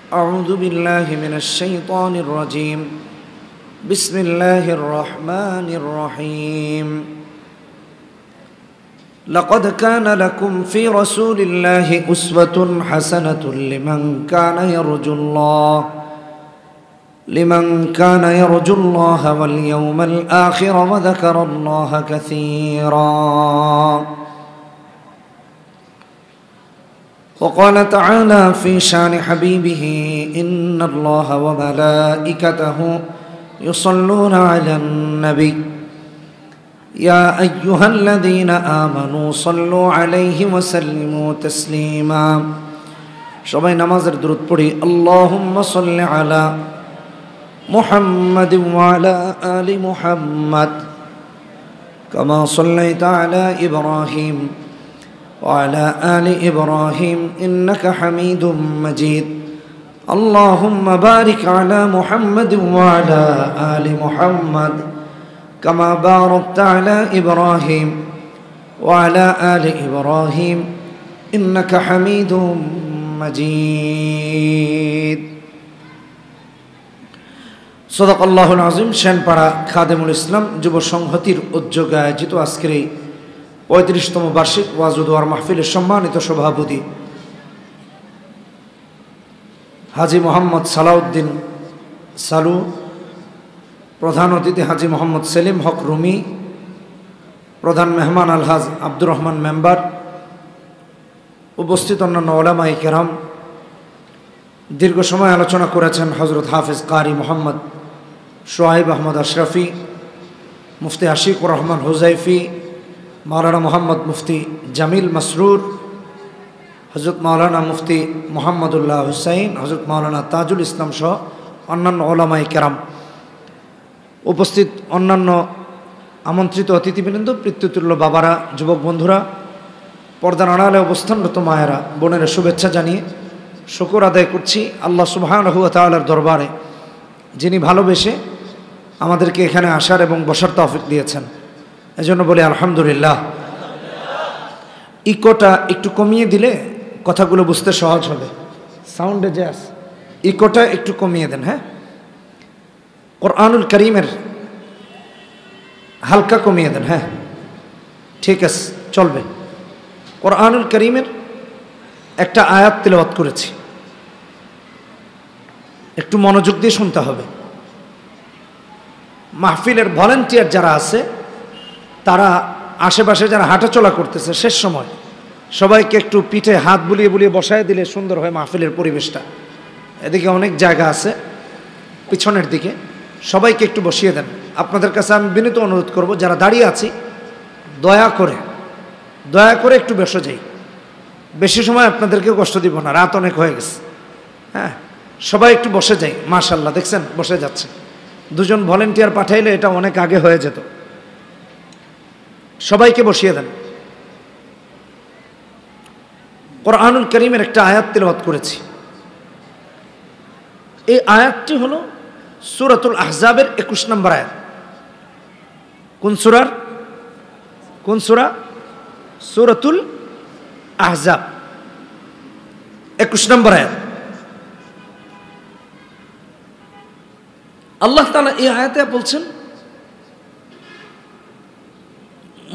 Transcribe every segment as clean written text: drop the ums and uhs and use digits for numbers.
أعوذ بالله من الشيطان الرجيم بسم الله الرحمن الرحيم لقد كان لكم في رسول الله أسوة حسنة لمن كان يرجو الله واليوم الآخر وذكر الله كثيرا وقال تعالى في شان حبيبه إن الله وملائكته يصلون على النبي يا أيها الذين آمنوا صلوا عليه وسلموا تسليما সবাই নামাজের দুরূদ পড়ি আল্লাহুম্মা সাল্লি আলা মুহাম্মাদ ওয়া আলা আলি মুহাম্মাদ কামা সাল্লাইতা আলা ইব্রাহিম وعلى آل إبراهيم إنك حميد مجيد اللهم بارك على محمد وعلى آل محمد كما باركت على إبراهيم وعلى آل إبراهيم إنك حميد مجيد صدق الله العظيم শানপাড়া খাদেমুল ইসলাম যুব সংহতির উদ্যোগে আয়োজিত আজকের এই ৩৫তম বার্ষিক ওয়াজ ও দোয়ার মাহফিলের সম্মানিত সভাপতি হাজী মোহাম্মদ সালাউদ্দিন সালু, প্রধান অতিথি হাজী মোহাম্মদ সেলিম হক রুমি, প্রধান মেহমান আলহাজ আব্দুর রহমান মেম্বার, উপস্থিত অন্যান্য ওলামায়ে কেরাম, দীর্ঘ সময় আলোচনা করেছেন হযরত হাফেজ কারি মোহাম্মদ সোহাইব আহমদ আশরাফি, মুফতি আশিকুর রহমান হুজাইফি, মাওলানা মোহাম্মদ মুফতি জামিল মাসরুর, হযরত মাওলানা মুফতি মোহাম্মদুল্লাহ হুসাইন, হযরত মাওলানা তাজুল ইসলাম সহ অন্যান্য ওলামায়ে কেরাম, উপস্থিত অন্যান্য আমন্ত্রিত অতিথিবৃন্দ, পিতৃতুল্য বাবারা, যুবক বন্ধুরা, পর্দার আড়ালে অবস্থানরত মায়েরা, বোনেরা, শুভেচ্ছা জানিয়ে শুকর আদায় করছি আল্লাহ সুবহানাহু ওয়া তাআলার দরবারে, যিনি ভালোবেসে আমাদেরকে এখানে আসার এবং বসার তৌফিক দিয়েছেন। এজন্য বলি আলহামদুলিল্লাহ। ইকোটা একটু কমিয়ে দিলে কথাগুলো বুঝতে সহজ হবে। সাউন্ডে জ্যাস, ইকোটা একটু কমিয়ে দেন। হ্যাঁ, কোরআনুল কারীমের হালকা কমিয়ে দেন। হ্যাঁ, ঠিক আছে, চলবে। কোরআনুল কারীমের একটা আয়াত তিলাওয়াত করেছি, একটু মনোযোগ দিয়ে শুনতে হবে। মাহফিলের ভলান্টিয়ার যারা আছে, তারা আশেপাশে যারা হাঁটাচলা করতেছে, শেষ সময় সবাইকে একটু পিঠে হাত বুলিয়ে বুলিয়ে বসায় দিলে সুন্দর হয় মাহফিলের পরিবেশটা। এদিকে অনেক জায়গা আছে পিছনের দিকে, সবাইকে একটু বসিয়ে দেন। আপনাদের কাছে আমি বিনীত অনুরোধ করব, যারা দাঁড়িয়ে আছি দয়া করে একটু বসে যাই। বেশি সময় আপনাদেরকেও কষ্ট দিব না, রাত অনেক হয়ে গেছে। হ্যাঁ, সবাই একটু বসে যাই। মাশাআল্লাহ, দেখছেন বসে যাচ্ছে। দুজন ভলেন্টিয়ার পাঠাইলে এটা অনেক আগে হয়ে যেত। সবাইকে বসিয়ে দেন। কোরআনুল কারীমের একটা আয়াত তিলাওয়াত করেছি। এই আয়াতটি হলো সূরাতুল আহজাবের ২১ নম্বর আয়াত। কোন সূরা? সূরাতুল আহজাব ২১ নম্বর আয়াত। আল্লাহ তাআলা এই আয়াতে বলছেন,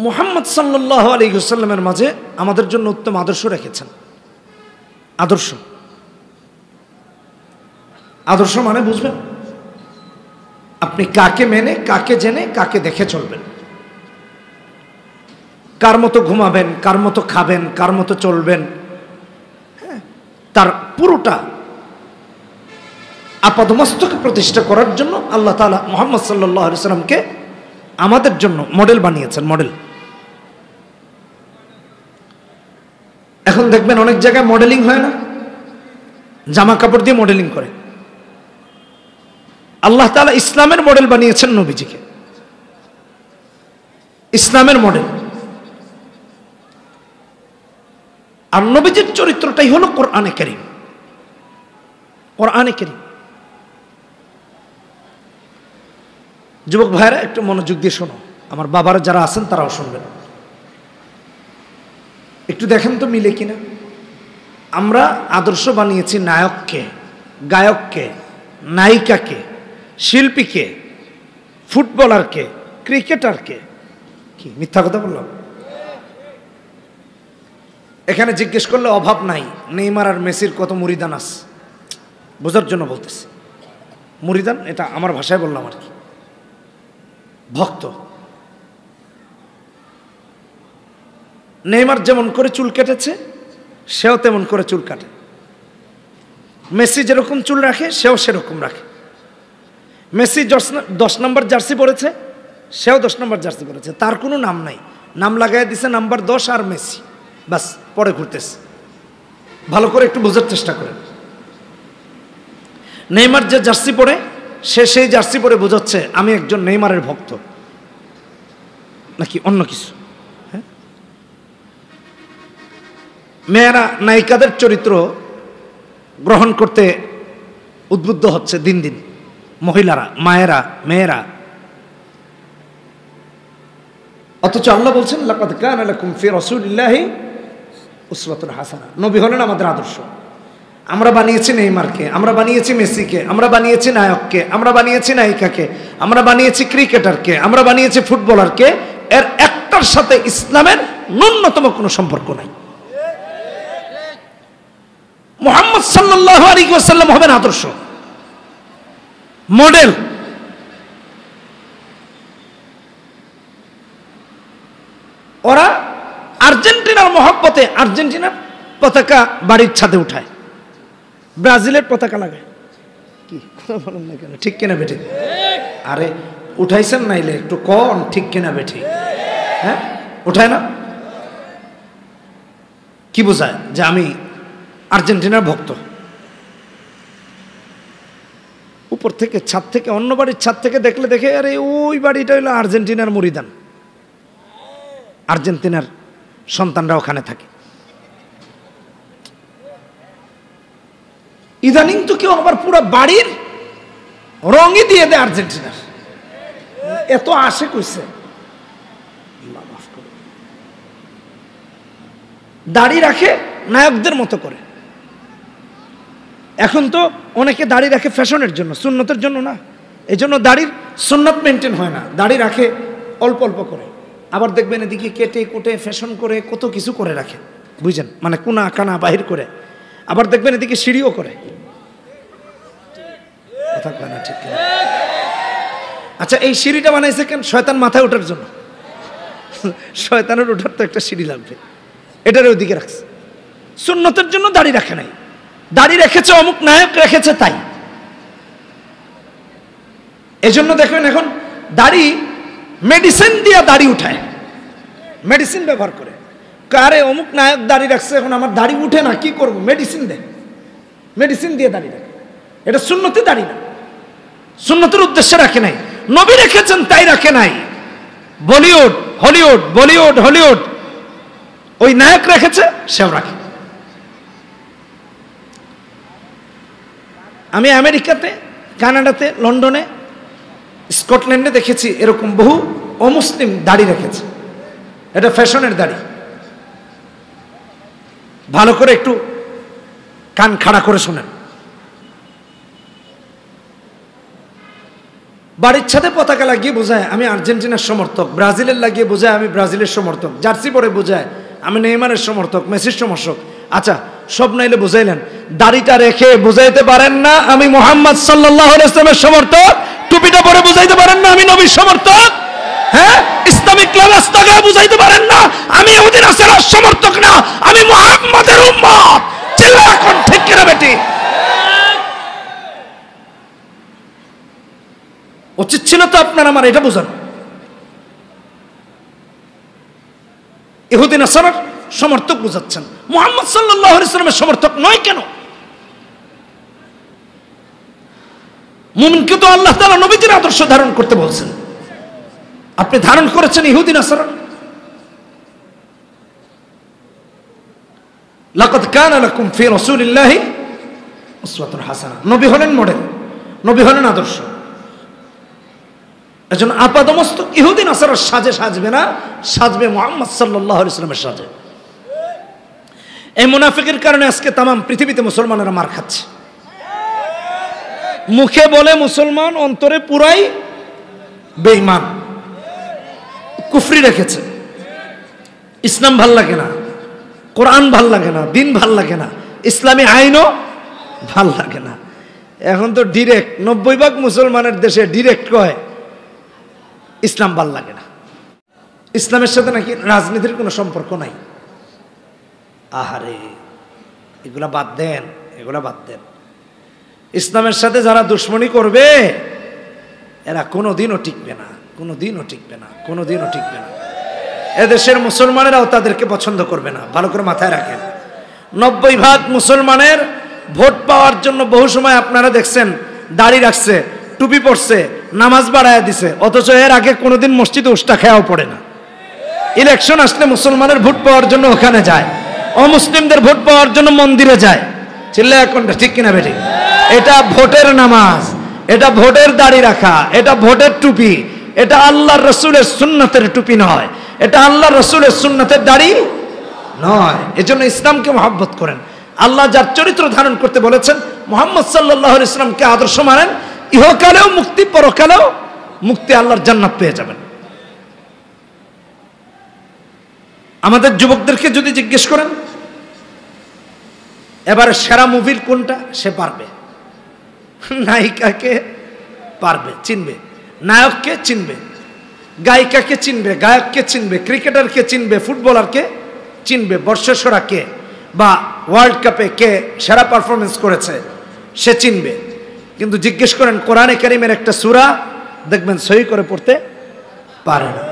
মুহাম্মদ সাল্লাল্লাহু আলাইহি ওয়াসাল্লামের মাঝে আমাদের জন্য উত্তম আদর্শ রেখেছেন। আদর্শ মানে বুঝবেন, আপনি কাকে মেনে, কাকে জেনে, কাকে দেখে চলবেন। কার মতো ঘুমাবেন, কার মতো খাবেন, কার মতো চলবেন, হ্যাঁ, তার পুরোটা আপাদমস্তকে প্রতিষ্ঠা করার জন্য আল্লাহ তাআলা মুহাম্মদ সাল্লাল্লাহু আলাইহি ওয়াসাল্লামকে আমাদের জন্য মডেল বানিয়েছেন। মডেল। এখন দেখবেন অনেক জায়গায় মডেলিং হয় না, জামা কাপড় দিয়ে মডেলিং করে। আল্লাহ তাআলা ইসলামের মডেল বানিয়েছেন নবীজিকে, ইসলামের মডেল। আর নবীজির চরিত্রটাই হলো কোরআনে কারীম। কোরআনে কারীম। যুবক ভাইরা একটু মনোযোগ দিয়ে শোনো, আমার বাবারা যারা আছেন তারাও শুনবেন। একটু দেখেন তো মিলে কিনা। আমরা আদর্শ বানিয়েছি নায়ককে, গায়ককে, নায়িকাকে, শিল্পীকে, ফুটবলারকে, ক্রিকেটারকে, কি মিথ্যা কথা বললাম? এখানে জিজ্ঞেস করলে অভাব নাই, নেইমার আর মেসির কত মুরিদান আছে, বোঝার জন্য বলতেছি। মুরিদান এটা আমার ভাষায় বললাম আর কি, ভক্ত। নেইমার যেমন করে চুল কেটেছে সেও তেমন করে চুল কাটে, মেসি যেরকম চুল রাখে সেও সেরকম রাখে। মেসি 10 নম্বর জার্সি পরেছে, সেও 10 নম্বর জার্সি পরেছে, তার কোনো নাম নাই, নাম লাগাই দিছে নাম্বার 10 আর মেসি, বাস পরে ঘুরতেছে। ভালো করে একটু বোঝার চেষ্টা করেন। নেইমার যে জার্সি পরে সে সেই জার্সি পরে বোঝাচ্ছে আমি একজন নেইমারের ভক্ত, নাকি অন্য কিছু? হ্যাঁ, মেয়েরা নায়িকাদের চরিত্র গ্রহণ করতে উদ্বুদ্ধ হচ্ছে দিন দিন, মহিলারা, মায়েরা, মেয়েরা। অথচ আল্লাহ বলছেন লাকাদ কানা লাকুম ফি রাসূলিল্লাহি উসওয়াতুন হাসানাহ, নবী হলেন আমাদের আদর্শ। আমরা বানিয়েছি নেইমারকে, আমরা বানিয়েছি মেসিকে, আমরা বানিয়েছি নায়ককে, আমরা বানিয়েছি নায়িকাকে, আমরা বানিয়েছি ক্রিকেটারকে, আমরা বানিয়েছি ফুটবলারকে, এর একটার সাথে ইসলামের ন্যূনতম কোনো সম্পর্ক নাই। মুহাম্মদ সাল্লাল্লাহু আলাইহি ওয়াসাল্লাম হবেন আদর্শ, মডেল। ওরা আর্জেন্টিনার মহব্বতে আর্জেন্টিনার পতাকা বাড়ির ছাদে উঠায়, ব্রাজিলের পতাকা লাগায়। কি কথা বলেন না কেন? ঠিক কিনা বেঠি? আরে উঠাইছেন নাইলে একটু কন ঠিক কিনা বেঠি? হ্যাঁ, উঠায় না? কি বোঝায় যে আমি আর্জেন্টিনার ভক্ত? উপর থেকে, ছাদ থেকে, অন্য বাড়ির ছাদ থেকে দেখলে দেখে আরে ওই বাড়িটা হলো আর্জেন্টিনার মুরিদান, আর্জেন্টিনার সন্তানরা ওখানে থাকে। ইদানিং তো কেউ আবার পুরো বাড়ির রঙই দিয়ে দেয় আর্জেন্টিনার, এত আসে কইছে। দাড়ি রাখে নায়কদের মতো করে। এখন তো অনেকে দাড়ি রাখে ফ্যাশনের জন্য, সুন্নতের জন্য না। এই জন্য দাড়ির সুন্নত মেনটেন হয় না, দাড়ি রাখে অল্প অল্প করে। আবার দেখবেন এদিকে কেটে কুটে ফ্যাশন করে কত কিছু করে রাখে, বুঝছেন, মানে কোনা কানা বাহির করে। আবার দেখবেন এদিকে সিঁড়িও করে। কথা কয় না ঠিক? আচ্ছা, এই সিঁড়িটা বানাইছে কেন? শয়তান মাথায় ওঠার জন্য। শয়তানের ওঠার তো একটা সিঁড়ি লাগবে, এটার ওইদিকে রাখছে। সুন্নতের জন্য দাড়ি রাখে নাই, দাড়ি রেখেছে অমুক নায়ক রেখেছে তাই। এজন্য দেখবেন এখন দাড়ি মেডিসিন দিয়া দাড়ি উঠায়, মেডিসিন ব্যবহার করে। কারে অমুক নায়ক দাড়ি রাখছে, এখন আমার দাড়ি উঠে না, কি করব? মেডিসিন দেয়, মেডিসিন দিয়ে দাড়ি রাখে। এটা সুন্নতি দাড়ি না, সুন্নতের উদ্দেশ্যে রাখে নাই, নবী রেখেছেন তাই রাখে নাই। বলিউড হলিউড, বলিউড হলিউড, ওই নায়ক রেখেছে সেও রাখে। আমি আমেরিকাতে, কানাডাতে, লন্ডনে, স্কটল্যান্ডে দেখেছি এরকম বহু অমুসলিম দাড়ি রেখেছে। এটা ফ্যাশনের দাড়ি। ভালো করে একটু কান খাড়া করে শুনেন। বাড়ির ছাদে পতাকা লাগিয়ে বোঝায় আমি আর্জেন্টিনার সমর্থক, ব্রাজিলের লাগিয়ে বোঝায় আমি ব্রাজিলের সমর্থক, জার্সি পরে বোঝায় আমি নেইমারের সমর্থক, মেসির সমর্থক। আচ্ছা, সব নাইলে বুঝাইলেন, দাড়িটা রেখে বুঝাইতে পারেন না আমি মুহাম্মদ সাল্লাল্লাহু আলাইহি ওয়াসাল্লামের সমর্থক? টুপিটা পরে বুঝাইতে পারেন না আমি নবীর সমর্থক? হ্যাঁ, ইসলামিক লেবাস লাগায় বুঝাইতে পারেন না আমি ইহুদি নাসারার সমর্থক না, আমি মুহাম্মাদের উম্মত? চিল্লা এখন ঠিক কিনা বেটি? উচিত ছিল তো আপনার আমার এটা বোঝানো। ইহুদি নাসারার সমর্থক বোঝাচ্ছেন, মুহাম্মদ সাল্লাল্লাহু আলাইহি ওয়াসাল্লামের সমর্থক নয় কেন? মুমিনকে তো আল্লাহ তাআলা নবীজির আদর্শ ধারণ করতে বলছেন, আপনি ধারণ করেছেন ইহুদি নাসারা। লাকাদ কানা লাকুম ফি রাসূলিল্লাহি উসওয়াতুন হাসানাহ, নবী হলেন মডেল, নবী হলেন আদর্শ। এজন্য আপাদমস্তক ইহুদি নাসারার সাজে সাজবে না, সাজবে মুহাম্মদ সাল্লাল্লাহু আলাইহি ওয়াসাল্লামের সাজে। এই মুনাফিকের কারণে আজকে তামাম পৃথিবীতে মুসলমানেরা মার খাচ্ছে। মুখে বলে মুসলমান, অন্তরে পুরাই বেঈমান, কুফরি রেখেছে। ইসলাম ভাল লাগে না, কোরআন ভাল লাগে না, দিন ভাল লাগে না, ইসলামী আইনও ভাল লাগে না। এখন তো ডিরেক্ট 90% মুসলমানের দেশে ডিরেক্ট কয় ইসলাম ভাল লাগে না, ইসলামের সাথে নাকি রাজনীতির কোনো সম্পর্ক নাই। আহারে, এগুলা বাদ দেন, এগুলা বাদ দেন। ইসলামের সাথে যারা দুশ্মনী করবে এরা কোনোদিনও টিকবে না, কোনোদিনও টিকবে না, কোনোদিনও টিকবে না। এদেশের মুসলমানেরাও তাদেরকে পছন্দ করবে না, ভালো করে মাথায় রাখেন। 90% মুসলমানের ভোট পাওয়ার জন্য বহু সময় আপনারা দেখছেন দাড়ি রাখছে, টুপি পরছে, নামাজ বাড়ায় দিছে, অথচ এর আগে কোনোদিন মসজিদে উষ্টা খেয়াও পড়ে না। ইলেকশন আসলে মুসলমানের ভোট পাওয়ার জন্য ওখানে যায়, অমুসলিমদের ভোট পাওয়ার জন্য মন্দিরে যায়। চিল্লা এখন ঠিক কিনা বেটি? এটা ভোটের নামাজ, এটা ভোটের দাড়ি রাখা, এটা ভোটের টুপি, এটা আল্লাহর রসুলের সুন্নতের টুপি নয়, এটা আল্লাহর রসুলের সুন্নতের দাড়ি নয়। এজন্য ইসলামকে মহব্বত করেন। আল্লাহ যার চরিত্র ধারণ করতে বলেছেন, মুহাম্মদ সাল্লাল্লাহু আলাইহি ওয়াসাল্লামকে আদর্শ মানেন, ইহকালেও মুক্তি, পরকালেও মুক্তি, আল্লাহর জান্নাত পেয়ে যাবেন। আমাদের যুবকদেরকে যদি জিজ্ঞেস করেন এবারে সেরা মুভির কোনটা, সে পারবে। নায়িকাকে পারবে, চিনবে, নায়ককে চিনবে, গায়িকাকে চিনবে, গায়ককে চিনবে, ক্রিকেটারকে চিনবে, ফুটবলারকে চিনবে, বর্ষসেরা কে বা ওয়ার্ল্ড কাপে কে সেরা পারফরমেন্স করেছে সে চিনবে। কিন্তু জিজ্ঞেস করেন কোরআনে কারীমের একটা সূরা, দেখবেন সহি করে পড়তে পারে না।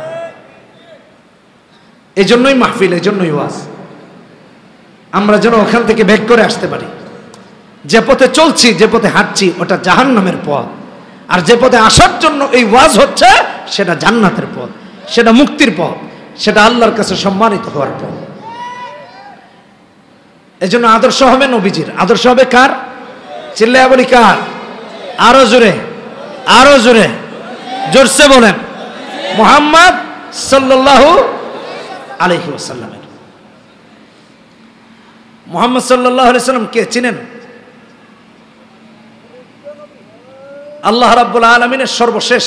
এই জন্যই মাহফিল, এই জন্যই ওয়াজ, আমরা যেন ওখান থেকে বের করে আসতে পারি। যে পথে চলছি, যে পথে হাঁটছি, ওটা জাহান্নামের পথ, আর যে পথে আসার জন্য এই ওয়াজ হচ্ছে সেটা জান্নাতের পথ, সেটা মুক্তির পথ, সেটা আল্লাহর কাছে সম্মানিত হওয়ার পথ। এজন্য আদর্শ হবে নবীজির। আদর্শ হবে কার? চিল্লায়া বলি কার? আরো জোরে, আরো জোরে, জোরসে বলেন, মুহাম্মদ সাল্লাল্লাহু আলাইহি ওয়াসাল্লামের। মুহাম্মদ সাল্লাল্লাহু আলাইহি ওয়াসাল্লাম কে চিনেন? আল্লাহ রাব্বুল আলামিনের সর্বশেষ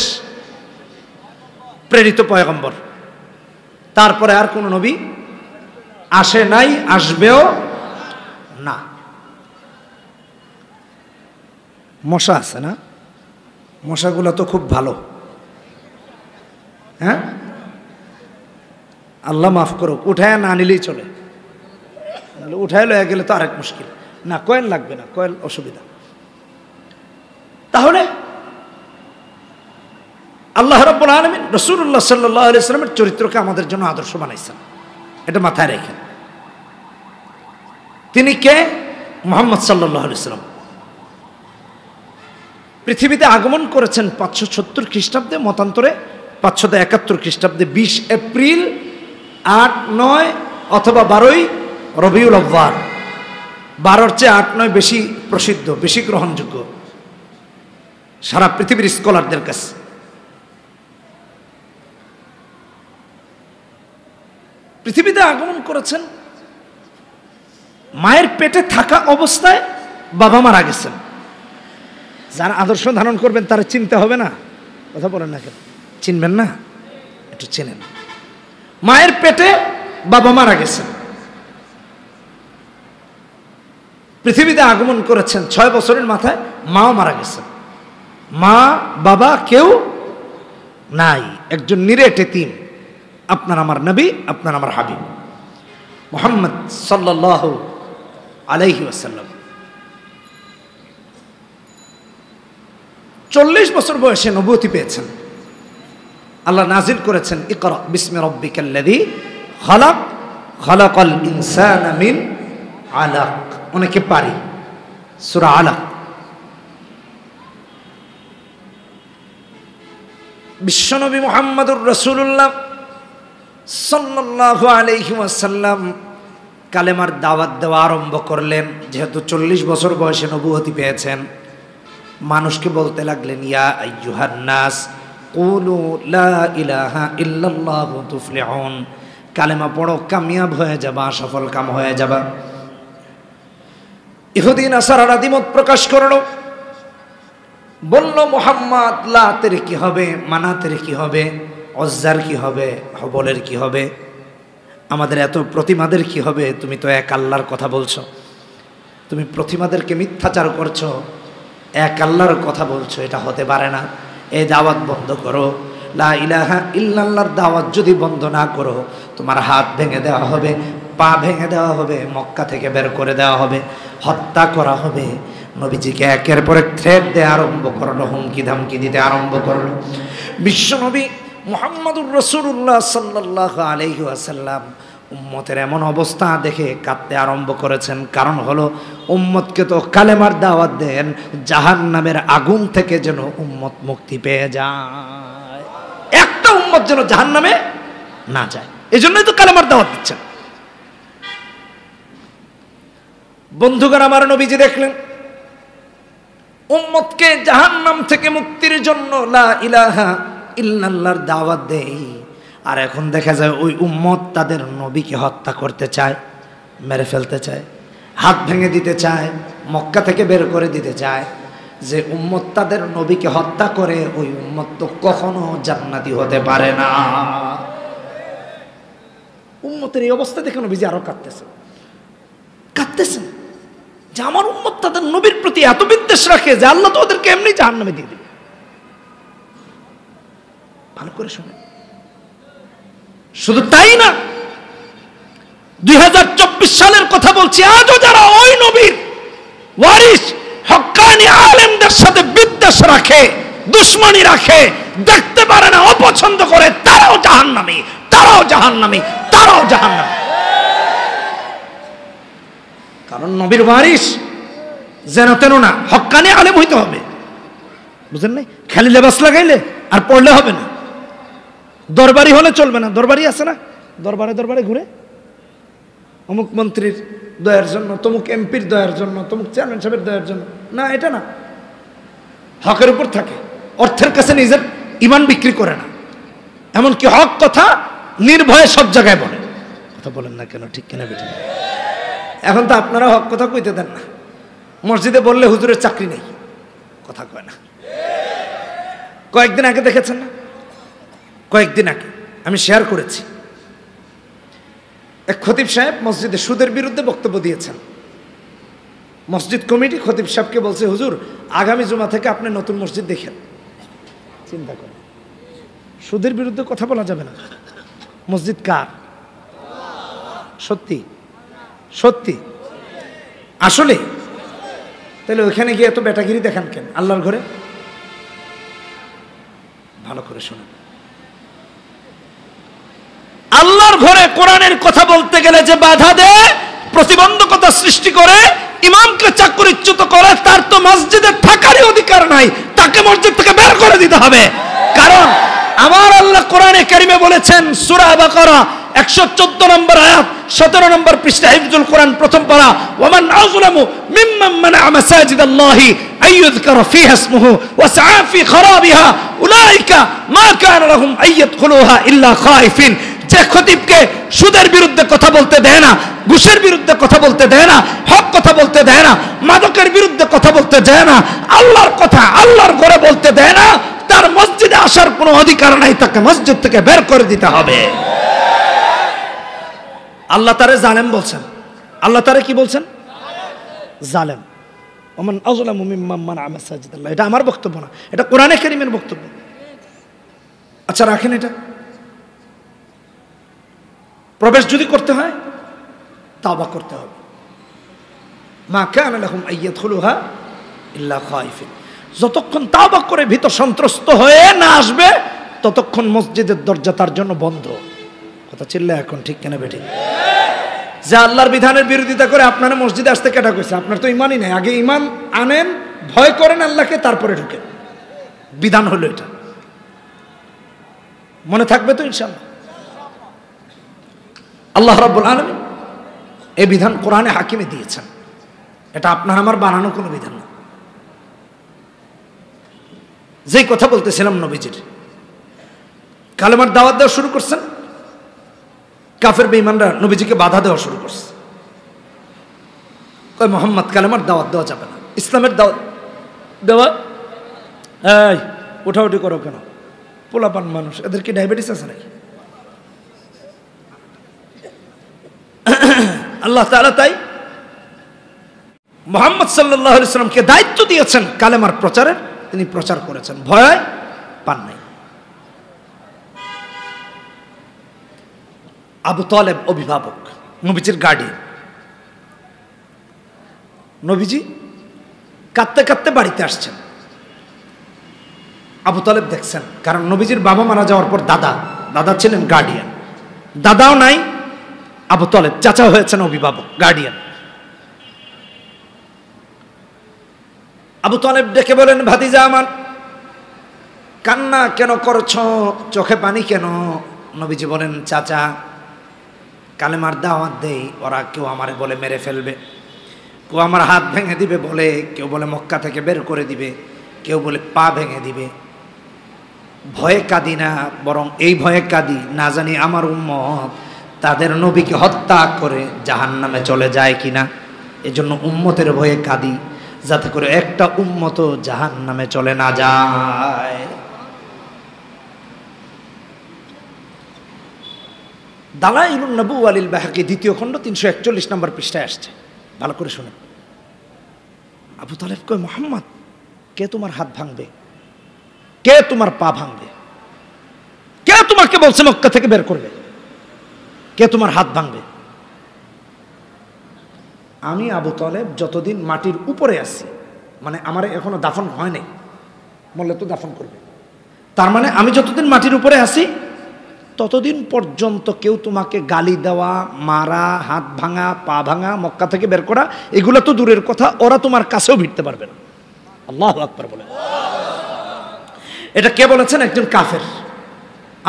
প্রেরিত পয়গম্বর। তারপরে আর কোন নবী আসে নাই, আসবেও না। মশা আছে না? মশাগুলো তো খুব ভালো, হ্যাঁ, আল্লাহ মাফ করুক, উঠায় না নিলেই চলে, উঠায় লয়ে গেলে তো আরেক মুশকিল। না, কয়েল লাগবে না, কয়েল অসুবিধা। তাহলে আল্লাহ রাব্বুল আলামিন রাসূলুল্লাহ সাল্লাল্লাহু আলাইহি ওয়াসাল্লামের চরিত্রকে আমাদের জন্য আদর্শ বানাইছেন, এটা মাথায় রেখেন। তিনি কে? মুহাম্মদ সাল্লাল্লাহু আলাইহি ওয়াসাল্লাম পৃথিবীতে আগমন করেছেন 570 খ্রিস্টাব্দে, মতান্তরে 571 খ্রিস্টাব্দে 20 এপ্রিল, 8, 9 অথবা 12ই রবিউল আউয়াল। 12-র চেয়ে 8, 9 বেশি প্রসিদ্ধ, বেশি গ্রহণযোগ্য সারা পৃথিবীর স্কলারদের কাছে। পৃথিবীতে আগমন করেছেন, মায়ের পেটে থাকা অবস্থায় বাবা মারা গেছেন। যারা আদর্শ ধারণ করবেন তারা চিনতে হবে না? কথা বলেন না কেন? চিনবেন না? একটু চেনেন। মায়ের পেটে বাবা মারা গেছেন, পৃথিবীতে আগমন করেছেন 6 বছরের মাথায় মাও মারা গেছেন। মা বাবা কেউ নাই, একজন নিরেট এতিম। আপনার আমার নবী, আপনার আমার হাবিব মুহাম্মদ সাল্লাল্লাহু আলাইহি ওয়াসাল্লাম 40 বছর বয়সে নবুয়তি পেয়েছেন। আল্লাহ নাজিল করেছেন, ইকরা বিসমি রাব্বিকাল্লাযী খালাক, খালাকাল ইনসানা মিন আলাক। অনেকে পারি সূরা আলাক। বিশ্বনবী মুহাম্মদুর রাসূলুল্লাহ সাল্লাল্লাহু আলাইহি ওয়াসাল্লাম কালেমার দাওয়াত দেওয়া আরম্ভ করলেন। যেহেতু 40 বছর বয়সে নবুয়তি পেয়েছেন, মানুষকে বলতে লাগলেন, ইয়া আইয়ুহান নাস কুলু লা ইলাহা ইল্লাল্লাহু তুফলিহুন। কালেমা পড়ো, কামিয়াব হয়ে যাবা, সফল কাম হয়ে যাবা। ইহুদি নাসারারা দ্বিমত প্রকাশ করলো, বলল মুহাম্মদ, লাতের কি হবে, মানাতের কি হবে, উজ্জার কি হবে, হবলের কি হবে, আমাদের এত প্রতিমাদের কি হবে? তুমি তো এক আল্লাহর কথা বলছো, তুমি প্রতিমাদেরকে মিথ্যাচার করছো, এক আল্লাহর কথা বলছো, এটা হতে পারে না। এই দাওয়াত বন্ধ করো। লা ইলাহা ইল্লাল্লাহর দাওয়াত যদি বন্ধ না করো, তোমার হাত ভেঙে দেওয়া হবে, পা ভেঙে দেওয়া হবে, মক্কা থেকে বের করে দেওয়া হবে, হত্যা করা হবে। নবীজিকে একের পর এক থ্রেট দেওয়া আরম্ভ করলো, হুমকি ধামকি দিতে আরম্ভ করলো। বিশ্বনবী মুহাম্মদুর রাসূলুল্লাহ সাল্লাল্লাহু আলাইহি ওয়াসাল্লাম উম্মতের এমন অবস্থা দেখে কাঁদতে আরম্ভ করেছেন। কারণ হলো, উম্মতকে তো কালেমার দাওয়াত দেন, জাহান্নামের আগুন থেকে যেন উম্মত মুক্তি পেয়ে যায়, একটা উম্মত যেন জাহান্নামে না যায়, এজন্যই তো কালেমার দাওয়াত দিচ্ছেন। বন্ধুগণ আমার, নবীজি দেখলেন উম্মতকে জাহান্নাম থেকে মুক্তির জন্য লা ইলাহা ইল্লাল্লাহর দাওয়াত দেই, আর এখন দেখা যায় ওই উম্মত তাদের নবীকে হত্যা করতে চায়, মেরে ফেলতে চায়, হাত ভেঙে দিতে চায়, মক্কা থেকে বের করে দিতে চায়। যে উম্মত তাদের নবীকে হত্যা করে, ওই উম্মত তো কখনো জান্নাতি হতে পারে না। উম্মতের এই অবস্থা দেখে নবীজি আরো কাঁদতেছেন যে আমার উম্মত তাদের নবীর প্রতি এত বিদ্বেষ রাখে যে আল্লাহ তো ওদেরকে এমনি জাহান্নামে দিয়ে দিবে। ভালো করে শুনে। শুধু তাই না, 2024 সালের কথা বলছি, আজও যারা ওই নবীর ওয়ারিস হক্কানি আলেমদের সাথে বিদ্বেষ রাখে, দুশ্মনী রাখে, দেখতে পারে না, অপছন্দ করে, তারাও জাহান্নামী, তারাও জাহান্নামী, তারাও জাহান্নামী। কারণ নবীর ওয়ারিস যেন তেন না, হক্কানি আলেম হইতে হবে। বুঝেন নাই? খালি লেবাস লাগাইলে আর পড়লে হবে না, দরবারি হলে চলবে না। দরবারি আছে না, দরবারে দরবারে ঘুরে অমুক মন্ত্রীর দয়ার জন্য, তমুক এমপির দয়ার জন্য, তমুক চেয়ারম্যান সাহেবের দয়ার জন্য, না, এটা না। হকের উপর থাকে, অর্থের কাছে নিজের ইমান বিক্রি করে না, এমনকি হক কথা নির্ভয়ে সব জায়গায় বলে। কথা বলেন না কেন? ঠিক কিনা বেঠিক? এখন তো আপনারা হক কথা কইতে দেন না। মসজিদে বললে হুজুরের চাকরি নেই, কথা কয় না। কয়েকদিন আগে দেখেছেন না, কয়েকদিন আগে আমি শেয়ার করেছি, এক খতিব সাহেব মসজিদে সুদের বিরুদ্ধে বক্তব্য দিয়েছেন। মসজিদ কমিটি খতিব সাহেবকে বলছে, হুজুর আগামী জুমা থেকে আপনি নতুন মসজিদ দেখেন। চিন্তা করেন, সুদের বিরুদ্ধে কথা বলা যাবে না। মসজিদ কার? সত্যি সত্যি আসলে? তাহলে ওইখানে গিয়ে এত বেটাগিরি দেখান কেন আল্লাহর ঘরে? ভালো করে শোনেন, আল্লাহর ঘরে কোরআনের কথা বলতে গেলে যে বাধা দেয়, প্রতিবন্ধকতা সৃষ্টি করে, ইমামকে চাকরিচ্যুত করে, তার তো মসজিদে থাকারই অধিকার নাই, তাকে মসজিদ থেকে বের করে দিতে হবে। কারণ আমার আল্লাহ কোরআনে কারিমে বলেছেন, সূরা বাকারা 114 নম্বর আয়াত, 17 নম্বর পৃষ্ঠা, হিফজুল কোরআন প্রথম পারা, ওয়ামান আযলামু মিম্মান মানা'a মাসাজিদাল্লাহি আইয়ুযকারা ফীহা ইসমুহু ওয়া সা'a ফী খারাবিহা উলাইকা মা কানা লাহুম আইয়াদখুলুহা ইল্লা খায়ফিন। যে খতিবকে সুদের বিরুদ্ধে কথা বলতে দেয় না, ঘুষের বিরুদ্ধে কথা বলতে দেয় না, হক কথা বলতে দেয় না, মাদকের বিরুদ্ধে কথা বলতে দেয় না, আল্লাহর কথা আল্লাহর ঘরে বলতে দেয় না, তার মসজিদে আসার কোনো অধিকার নাই, তাকে মসজিদ থেকে বের করে দিতে হবে। আল্লাহ তারে জালেম বলছেন। আল্লাহ তারে কি বলছেন? জালেম। ওমান আযলামু মিম্মান মানা'a মাসাজিদাল্লাহ। এটা আমার বক্তব্য না, এটা কোরআনে কারীমের বক্তব্য। আচ্ছা রাখেন, এটা প্রবেশ যদি করতে হয় তাওবা করতে হবে। মা কানা লাহুম আইয়াদখুলুহা ইল্লা খায়ফিন। যতক্ষণ তাওবা করে ভীত সন্ত্রস্ত হয়ে না আসবে, ততক্ষণ মসজিদের দরজা তার জন্য বন্ধ। কথা চিল্লা এখন ঠিক কেন বেঠিক? যে আল্লাহর বিধানের বিরোধিতা করে আপনারা মসজিদে আসতে কেটা কইছে? আপনার তো ইমানই নাই। আগে ইমান আনেন, ভয় করেন আল্লাহকে, তারপরে ঢুকেন। বিধান হলো এটা, মনে থাকবে তো ইনশাআল্লাহ। আল্লাহ রাব্বুল আলামিন এই বিধান কোরআনে হাকিমে দিয়েছেন, এটা আপনার আমার বানানো কোনো বিধান না। যেই কথা বলতেছিলাম নবীজির, কালেমার দাওয়াত দেওয়া শুরু করছেন, কাফের বেঈমানরা নবীজিকে বাধা দেওয়া শুরু করছে। কয় মুহাম্মদ কালেমার দাওয়াত দেওয়া যাবে না, ইসলামের দাওয়াত দেওয়া এই উঠাউঠি করো কেন? পোলাপান মানুষ, এদের কি ডায়াবেটিস আছে নাকি? আল্লাহ তাআলা তাই মুহাম্মদ সাল্লাল্লাহু আলাইহি সাল্লামকে দায়িত্ব দিয়েছেন কালেমার প্রচারের, তিনি প্রচার করেছেন, ভয় পান নাই। আবু তালেব অভিভাবক, নবীজির গার্ডিয়ান। নবীজি কাঁদতে কাঁদতে বাড়িতে আসছেন, আবু তালেব দেখছেন, কারণ নবীজির বাবা মারা যাওয়ার পর দাদা ছিলেন গার্ডিয়ান, দাদাও নাই, আবু তালেব চাচা হয়েছেন অভিভাবক, গার্ডিয়ান। আবু তালেব ডেকে বলেন, ভাতিজা আমার, কান্না কেন করছ, চোখে পানি কেন? নবীজি বলেন, চাচা কালেমার দাওয়াত দেই, ওরা কেউ আমারে বলে মেরে ফেলবে, কেউ আমার হাত ভেঙে দিবে বলে, কেউ বলে মক্কা থেকে বের করে দিবে, কেউ বলে পা ভেঙে দিবে। ভয়ে কাঁদি না, বরং এই ভয়ে কাঁদি, না জানি আমার উম্মত তাদের নবীকে হত্যা করে জাহান্নামে চলে যায় কিনা। এজন্য উম্মতের ভয়ে কাঁদি, যাতে করে একটা উম্মত জাহান্নামে চলে না যায়। দালাইলুন নবুওয়া লিল বাহকি দ্বিতীয় খণ্ড 341 নম্বর পৃষ্ঠায় আসছে, ভালো করে শুনুন। আবু তালেব কয়, মুহাম্মদ, কে তোমার হাত ভাঙবে, কে তোমার পা ভাঙবে, কে তোমাকে বলছে মক্কা থেকে বের করবে, কে তোমার হাত ভাঙবে? আমি আবু তালেব যতদিন মাটির উপরে আছি, মানে আমার এখনো দাফন হয় নাই, বললে তো দাফন করবে, তার মানে আমি যতদিন মাটির উপরে আছি ততদিন পর্যন্ত কেউ তোমাকে গালি দেওয়া, মারা, হাত ভাঙা, পা ভাঙা, মক্কা থেকে বের করা, এগুলো তো দূরের কথা, ওরা তোমার কাছেও ভিড়তে পারবে না। আল্লাহু আকবার বলে। এটা কে বলেছেন? একজন কাফের,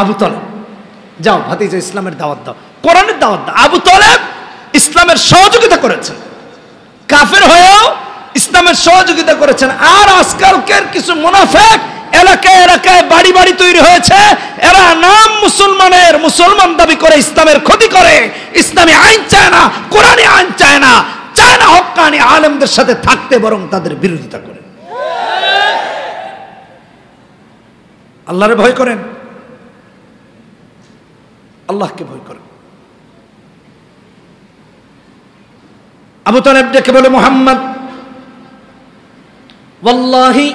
আবু তালেব। যাও ভাতিজা ইসলামের দাওয়াত দাও, কোরআনের দাওয়াত দাও। আবু তালেব ইসলামের সহযোগিতা করেছেন, কাফের হয়েও ইসলামের সহযোগিতা করেছেন। আর আজকালকের কিছু মুনাফিক এলাকায় এলাকায় বাড়ি বাড়ি তৈরি হয়েছে, এরা নাম মুসলমানের, মুসলমান দাবি করে ইসলামের ক্ষতি করে, ইসলামী আইন চায় না, কোরআনী আইন চায় না, চায় না হক্কানি আলেমদের সাথে থাকতে, বরং তাদের বিরোধিতা করে। আল্লাহরে ভয় করেন, আল্লাহকে ভয় করেন। আবু তালেব ডেকে বলে, মুহাম্মদ, ওয়াল্লাহি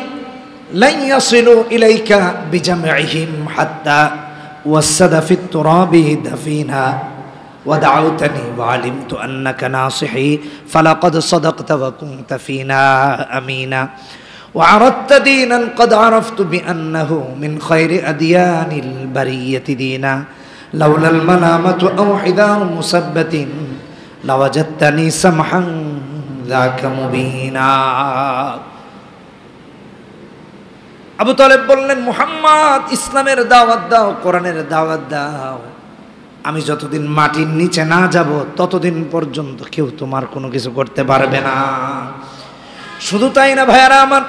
লান ইয়াসিলু ইলাইকা বিজামইহিম হাত্তা ওয়াসাদা ফিত তুরাবি দাফিনা ওয়া দাউতানি ওয়া আলিমতু আন্নাকা নাসিহি ফালাকাদ সাদাকতা ওয়া কুনতা ফিনা আমিনা ওয়া আরাদতা দীনান ক্বাদ আরাফতু বিআন্নাহু মিন খায়রি আদিয়ানিল বারিয়াতি দীনা লাউলাল মালামাতু আও হিদারু মুসাব্বাতিন লাওয়াজাদতানি সামহান যাকা মুবিনা। আবু তালেব বললেন, মুহাম্মদ, ইসলামের দাওয়াত দাও, কোরআনের দাওয়াত দাও। আমি যতদিন মাটির নিচে না যাব ততদিন পর্যন্ত কেউ তোমার কোনো কিছু করতে পারবে না। শুধু তাই না ভাইয়ারা আমার,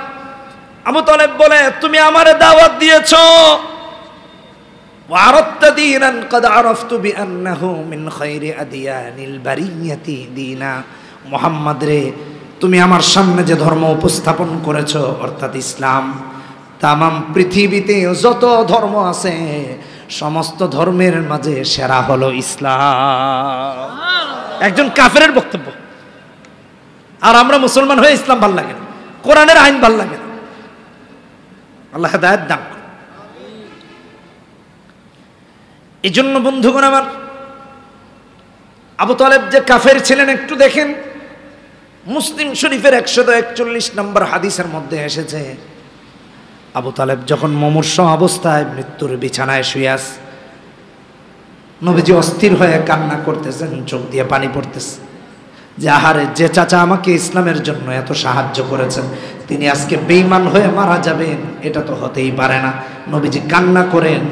আবু তালেব বলে, তুমি আমারে দাওয়াত দিয়েছো, ওয়ারাদতা দীনান ক্বাদ আরাফতু বিআন্নাহু মিন খায়রি আদিয়ানিল বারিয়াতি দীনা। মুহাম্মদ রে, তুমি আমার সামনে যে ধর্ম উপস্থাপন করেছো, অর্থাৎ ইসলাম, তামাম পৃথিবীতে যত ধর্ম আছে সমস্ত ধর্মের মাঝে সেরা হলো ইসলাম। একজন কাফেরের বক্তব্য। আর আমরা মুসলমান হয়ে ইসলাম ভাল লাগে না, কোরআনের আইন ভাল লাগে না। আল্লাহ হেদায়েত দান করুন। এই জন্য বন্ধুগণ আমার, আবু তালেব যে কাফের ছিলেন একটু দেখেন। মুসলিম শরীফের 141 নম্বর হাদিসের মধ্যে এসেছে, আবু তালেব যখন মুমূর্ষ অবস্থায় মৃত্যুর বিছানায় শুয়ে আছে, নবীজি অস্থির হয়ে কান্না করতেছেন, চোখ দিয়ে পানি পড়তেছে, যে আহারে, যে চাচা আমাকে ইসলামের জন্য এত সাহায্য করেছেন, তিনি আজকে বেঈমান হয়ে মারা যাবেন, এটা তো হতেই পারে না। নবীজি কান্না করেন,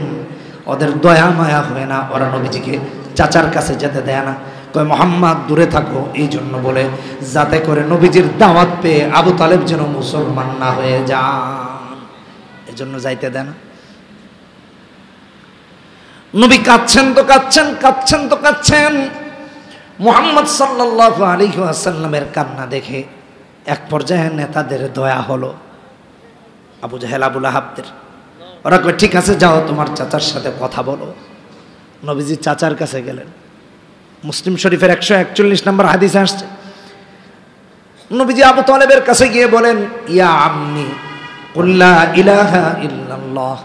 ওদের দয়া মায়া হয় না, ওরা নবীজিকে চাচার কাছে যেতে দেয় না, কয় মুহাম্মদ দূরে থাকো, এই জন্য বলে, যাতে করে নবীজির দাওয়াত পেয়ে আবু তালেব যেন মুসলমান না হয়ে যান, এজন্য যাইতে দেয় না। নবী কাঁদছেন তো কাঁদছেন, কাঁদছেন তো কাঁদছেন। মুহাম্মদ সাল্লাল্লাহু আলাইহি ওয়াসাল্লামের কান্না দেখে এক পর্যায়ে নেতাদের দয়া হলো। আবু জাহেল আবু লাহাবদের। ওরা কয় ঠিক আছে যাও তোমার চাচার সাথে কথা বলো। নবীজি চাচার কাছে গেলেন। মুসলিম শরীফের 141 নম্বর হাদিসে আসছে, নবীজি আবু তালেবের কাছে গিয়ে বলেন, ইয়া আম্মি কুল লা ইলাহা ইল্লাল্লাহ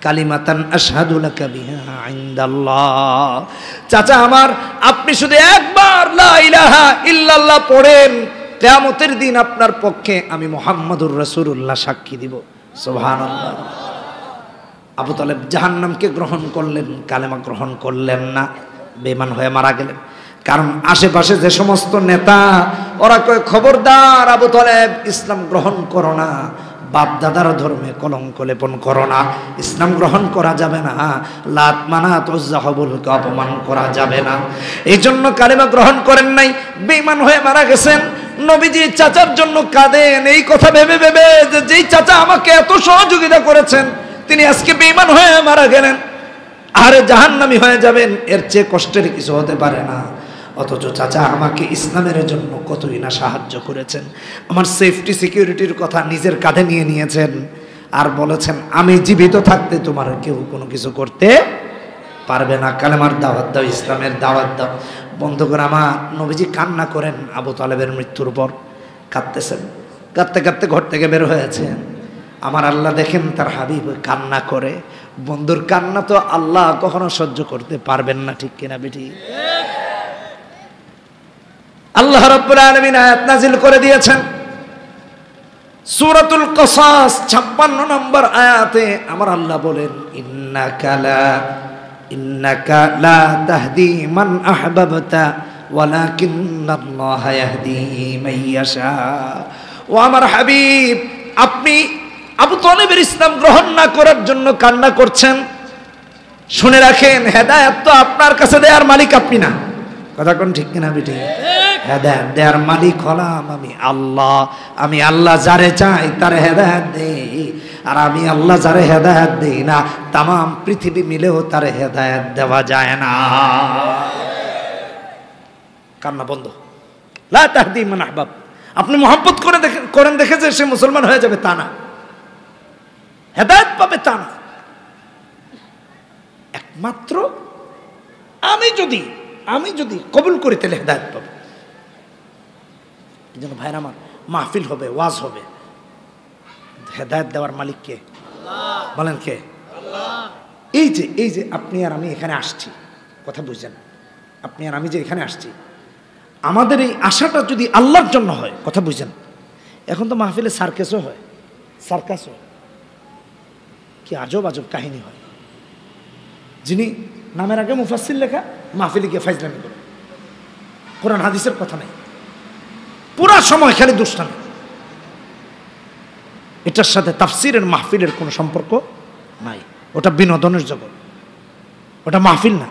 কালিমাতান আশহাদু লাকা বিহা ইনদাল্লাহ। চাচা আমার, আপনি শুধু একবার লা ইলাহা ইল্লাল্লাহ পড়েন, কিয়ামতের দিন আপনার পক্ষে আমি মুহাম্মাদুর রাসূলুল্লাহ সাক্ষী দিব। সুবহানাল্লাহ। আবু তালেব জাহান্নামকে গ্রহণ করলেন, কালেমা গ্রহণ করলেন না, বেঈমান হয়ে মারা গেলেন। কারণ আশেপাশে যে সমস্ত নেতা, ওরা কয় খবরদার আবু তালেব ইসলাম গ্রহণ করো না, বাপ দাদার ধর্মে কলঙ্ক লেপন করো না, ইসলাম গ্রহণ করা যাবে না, লাত মানাত উজ্জা হবলকে অপমান করা যাবে না। এই জন্য কালেমা গ্রহণ করেন নাই, বেঈমান হয়ে মারা গেছেন। নবীজি চাচার জন্য কাঁদেন, এই কথা ভেবে ভেবে যে যেই চাচা আমাকে এত সহযোগিতা করেছেন তিনি আজকে বেঈমান হয়ে মারা গেলেন, আরে জাহান্নামী হয়ে যাবেন, এর চেয়ে কষ্টের কিছু হতে পারে না। অথচ চাচা আমাকে ইসলামের জন্য কতই না সাহায্য করেছেন, আমার সেফটি সিকিউরিটির কথা নিজের কাঁধে নিয়ে নিয়েছেন, আর বলেছেন আমি জীবিত থাকতে তোমার কেউ কোনো কিছু করতে পারবে না, কালেমার দাওয়াত দাও, ইসলামের দাওয়াত দাও। বন্ধুগণ আমার, নবীজি কান্না করেন আবু তালেবের মৃত্যুর পর, কাঁদতেছেন, কাঁদতে কাঁদতে ঘর থেকে বের হয়েছেন। আমার আল্লাহ দেখেন তার হাবিব কান্না করে। বন্ধুর কান্না তো আল্লাহ কখনো সহ্য করতে পারবেন না, ঠিক কিনা বেটি? আল্লাহ রাব্বুল আলামিন আয়াত নাযিল করে দিয়েছেন সূরাতুল কসাস 56 নম্বর আয়াতে। আমার আল্লাহ বলেন, ইন্নাকা লা তাহদি মান আহবাবতা ওয়ালাকিন্নাল্লাহা ইয়াহদি মান ইয়াশা। ও আমার হাবিব, আপনি আবু তালেবের ইসলাম গ্রহণ না করার জন্য কান্না করছেন, শুনে রাখেন হেদায়েত তো আপনার কাছে দেওয়ার মালিক আপনি না। কথা কোন ঠিক কিনা বেটি? হেদায়েত দেওয়ার মালিক হলাম আমি আল্লাহ। আমি আল্লাহ যারে চাই তারে হেদায়েত দেই, আর আমি আল্লাহ যারে হেদায়েত দেই না, তামাম পৃথিবী মিলেও তারে হেদায়েত দেওয়া যায় না। কান্না বন্ধ। লা তাহদি মান আহবাব। আপনি মোহাব্বত করেন দেখে যে সে মুসলমান হয়ে যাবে তা না, হেদায়েত পাবে তা না। একমাত্র আমি যদি কবুল করি তাহলে হেদায়েত পাবো। এই জন্য ভাইরা আমার, মাহফিল হবে, ওয়াজ হবে, হেদায়েত দেওয়ার মালিক কে? বলেন কে? এই যে আপনি আর আমি এখানে আসছি, কথা বুঝছেন? আপনি আর আমি যে এখানে আসছি, আমাদের এই আশাটা যদি আল্লাহর জন্য হয়, কথা বুঝছেন? এখন তো মাহফিলে সার্কাসও হয়, সার্কাসও কি আজব আজব কাহিনী হয়। যিনি নামের আগে মুফাসসির লেখা, মাহফিলে গিয়ে ফাইজলামি করে, কোরআন হাদিসের কথা নাই, পুরা সময় খালি দুষ্টামি। এটার সাথে তাফসিরের মাহফিলের কোনো সম্পর্ক নাই, ওটা বিনোদনের জগৎ, ওটা মাহফিল না।